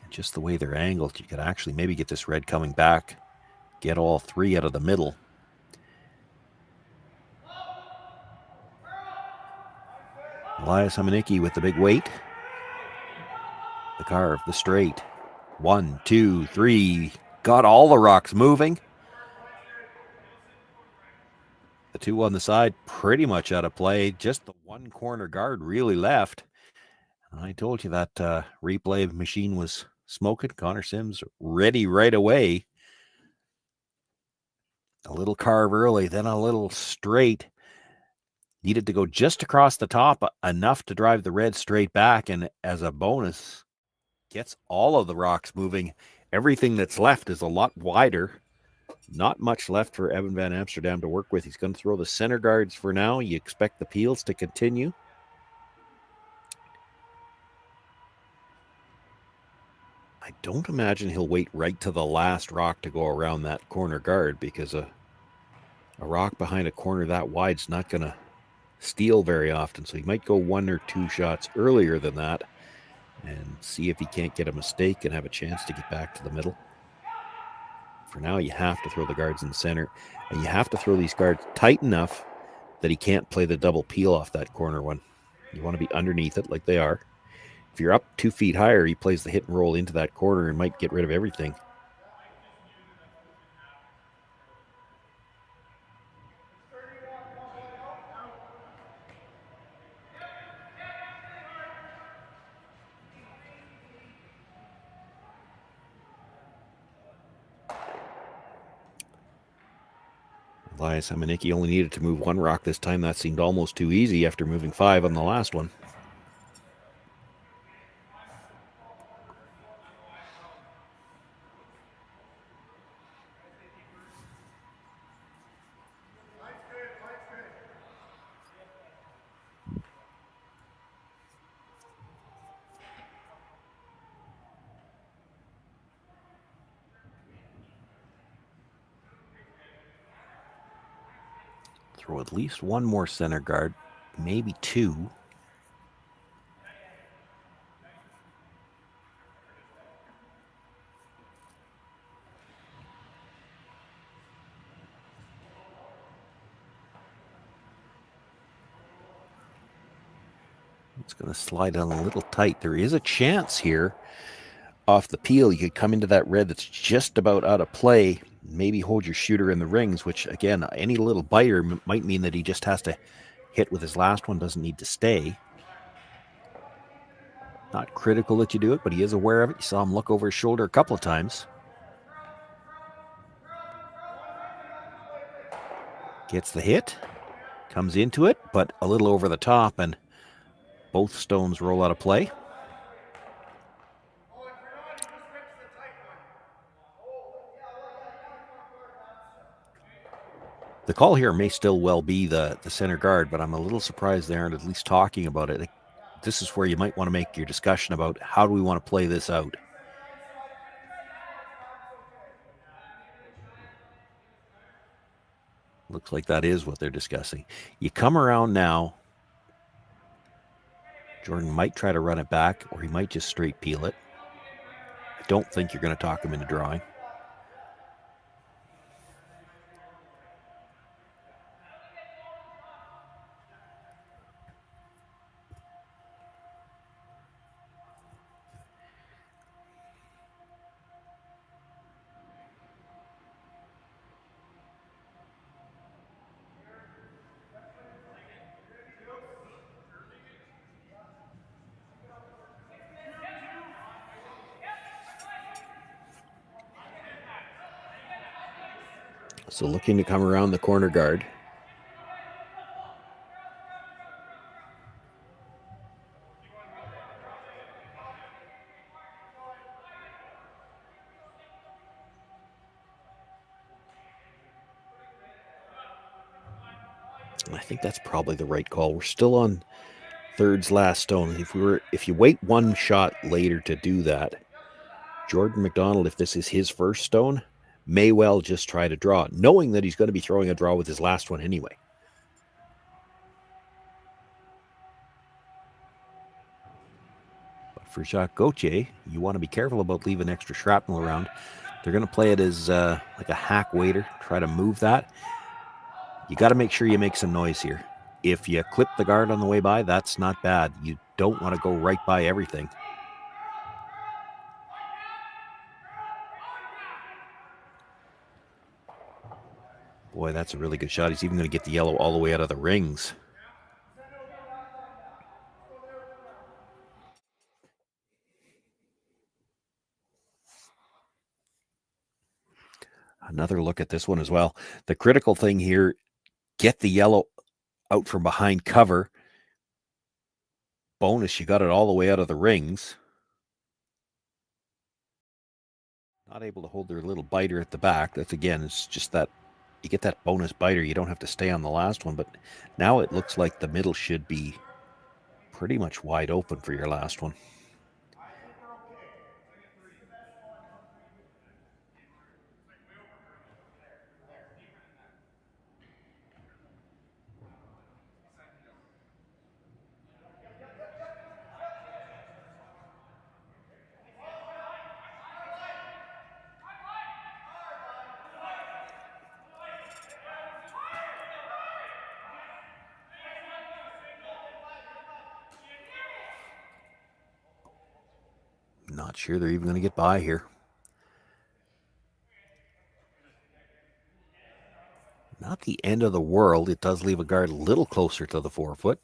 And just the way they're angled, you could actually maybe get this red coming back. Get all three out of the middle. Elias Hamanicki with the big weight. The carve, the straight. 1, 2, 3. Got all the rocks moving. The two on the side pretty much out of play. Just the one corner guard really left. I told you that replay machine was smoking. Connor Sims ready right away. A little carve early, then a little straight. Needed to go just across the top, enough to drive the red straight back, and as a bonus, gets all of the rocks moving. Everything that's left is a lot wider. Not much left for Evan Van Amsterdam to work with. He's going to throw the center guards for now. You expect the peels to continue. I don't imagine he'll wait right to the last rock to go around that corner guard, because a rock behind a corner that wide is not going to steal very often, so he might go one or two shots earlier than that and see if he can't get a mistake and have a chance to get back to the middle. For now, you have to throw the guards in the center, and you have to throw these guards tight enough that he can't play the double peel off that corner one. You want to be underneath it like they are. If you're up 2 feet higher, he plays the hit and roll into that corner and might get rid of everything. Elias Hamanicki only needed to move one rock this time. That seemed almost too easy after moving 5 on the last one. Throw at least one more center guard, maybe 2. It's going to slide on a little tight. There is a chance here off the peel. You could come into that red that's just about out of play maybe hold your shooter in the rings, which again, any little biter might mean that he just has to hit with his last one, doesn't need to stay. Not critical that you do it, but he is aware of it. You saw him look over his shoulder a couple of times. Gets the hit, comes into it, but a little over the top, and both stones roll out of play. The call here may still well be the center guard, but I'm a little surprised they aren't at least talking about it. This is where you might want to make your discussion about how do we want to play this out. Looks like that is what they're discussing. You come around now. Jordon might try to run it back, or he might just straight peel it. I don't think you're going to talk him into drawing. So looking to come around the corner guard. I think that's probably the right call. We're still on third's last stone. If you wait one shot later to do that, Jordon McDonald, if this is his first stone, may well just try to draw, knowing that he's going to be throwing a draw with his last one anyway. But for Jacques Gauthier, you want to be careful about leaving extra shrapnel around. They're going to play it as like a hack waiter, try to move that. You got to make sure you make some noise here. If you clip the guard on the way by, that's not bad. You don't want to go right by everything. Boy, that's a really good shot. He's even going to get the yellow all the way out of the rings. Another look at this one as well. The critical thing here, get the yellow out from behind cover. Bonus, you got it all the way out of the rings. Not able to hold their little biter at the back. That's again, it's just that you get that bonus biter. You don't have to stay on the last one, but now it looks like the middle should be pretty much wide open for your last one. Not sure they're even going to get by here. Not the end of the world. It does leave a guard a little closer to the 4 foot.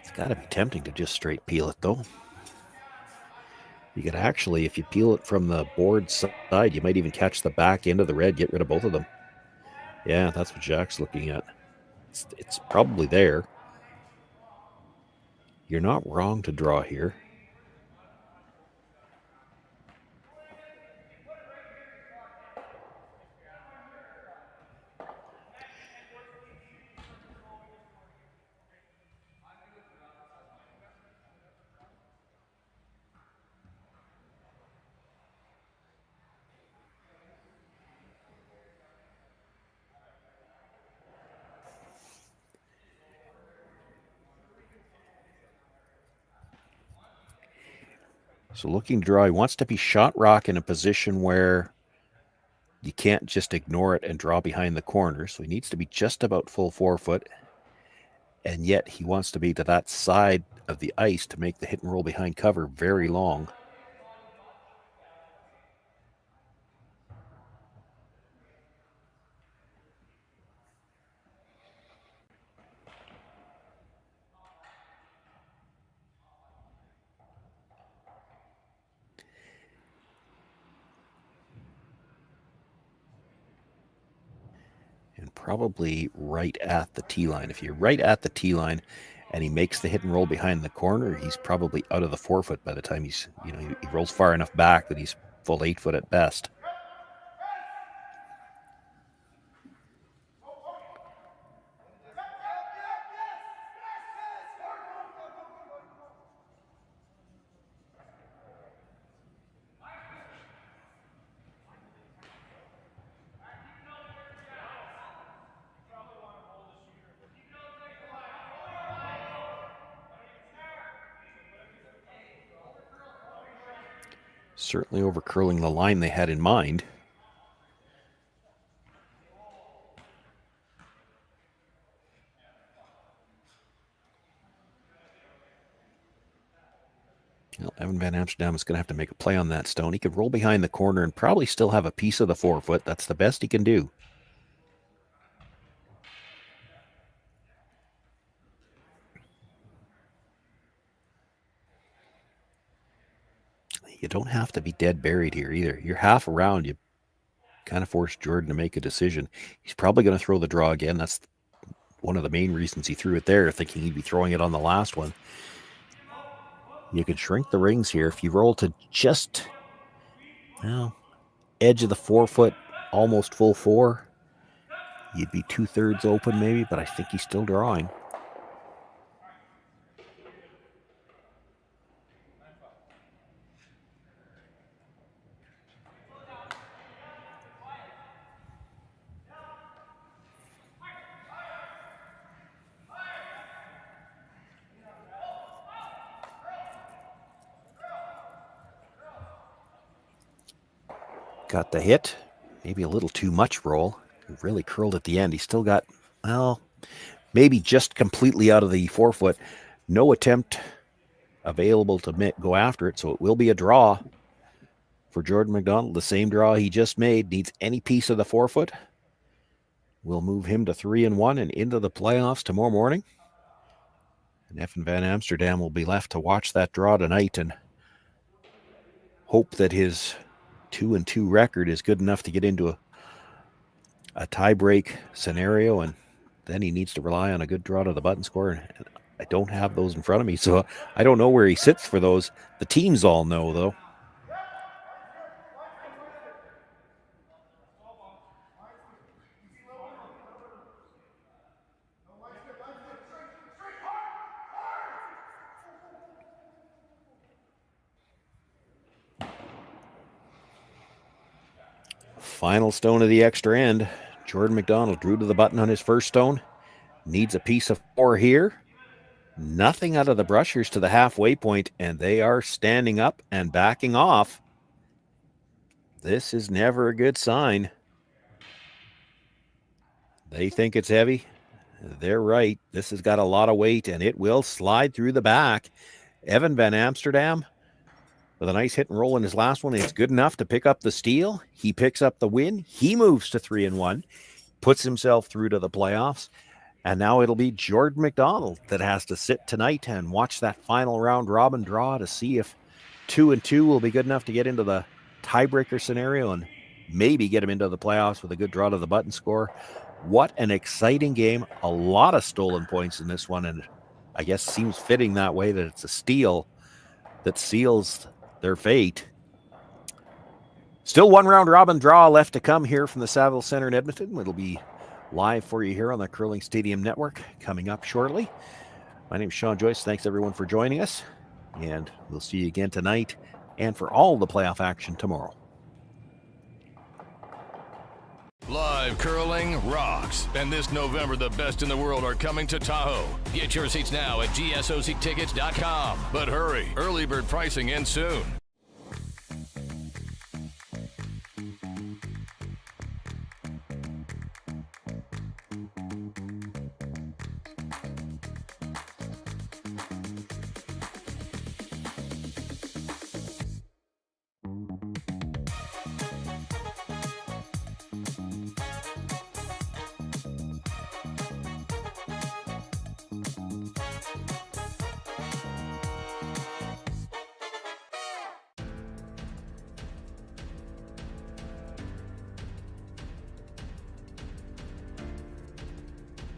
It's got to be tempting to just straight peel it, though. You could actually, if you peel it from the board side, you might even catch the back end of the red, get rid of both of them. Yeah, that's what Jack's looking at. It's probably there. You're not wrong to draw here. So looking to draw, he wants to be shot rock in a position where you can't just ignore it and draw behind the corner. So he needs to be just about full 4 foot. And yet he wants to be to that side of the ice to make the hit and roll behind cover very long. probably right at the tee line. If you're right at the tee line and he makes the hit and roll behind the corner, he's probably out of the 4-foot by the time he's, he rolls far enough back that he's full 8-foot at best. Certainly over curling the line they had in mind. Well, Evan Van Amsterdam is going to have to make a play on that stone. He could roll behind the corner and probably still have a piece of the 4-foot. That's the best he can do. You don't have to be dead buried here either. You're half around. You kind of force Jordon to make a decision. He's probably going to throw the draw again. That's one of the main reasons he threw it there, thinking he'd be throwing it on the last one. You could shrink the rings here. If you roll to just, edge of the 4-foot, almost full 4, you'd be 2/3 open maybe, but I think he's still drawing. Got the hit, maybe a little too much roll. He really curled at the end. He still got, maybe just completely out of the 4-foot. No attempt available to go after it, so it will be a draw for Jordon McDonald. The same draw he just made. Needs any piece of the 4-foot. We'll move him to 3-1 and into the playoffs tomorrow morning. And Evan Van Amsterdam will be left to watch that draw tonight and hope that his 2-2 record is good enough to get into a tie-break scenario, and then he needs to rely on a good draw to the button score. And I don't have those in front of me, so I don't know where he sits for those. The teams all know, though. Final stone of the extra end. Jordon McDonald drew to the button on his first stone. Needs a piece of 4 here. Nothing out of the brushers to the halfway point, and they are standing up and backing off. This is never a good sign. They think it's heavy. They're right. This has got a lot of weight, and it will slide through the back. Evan Van Amsterdam with a nice hit and roll in his last one. It's good enough to pick up the steal. He picks up the win. He moves to 3-1, puts himself through to the playoffs. And now it'll be Jordon McDonald that has to sit tonight and watch that final round robin draw to see if 2-2 will be good enough to get into the tiebreaker scenario and maybe get him into the playoffs with a good draw to the button score. What an exciting game. A lot of stolen points in this one, and I guess seems fitting that way that it's a steal that seals their fate. Still one round robin draw left to come here from the Saville Center in Edmonton. It'll be live for you here on the Curling Stadium Network coming up shortly. My name is Sean Joyce. Thanks everyone for joining us, and we'll see you again tonight and for all the playoff action tomorrow. Live curling rocks. And this November, the best in the world are coming to Tahoe. Get your seats now at GSOCtickets.com. But hurry, early bird pricing ends soon.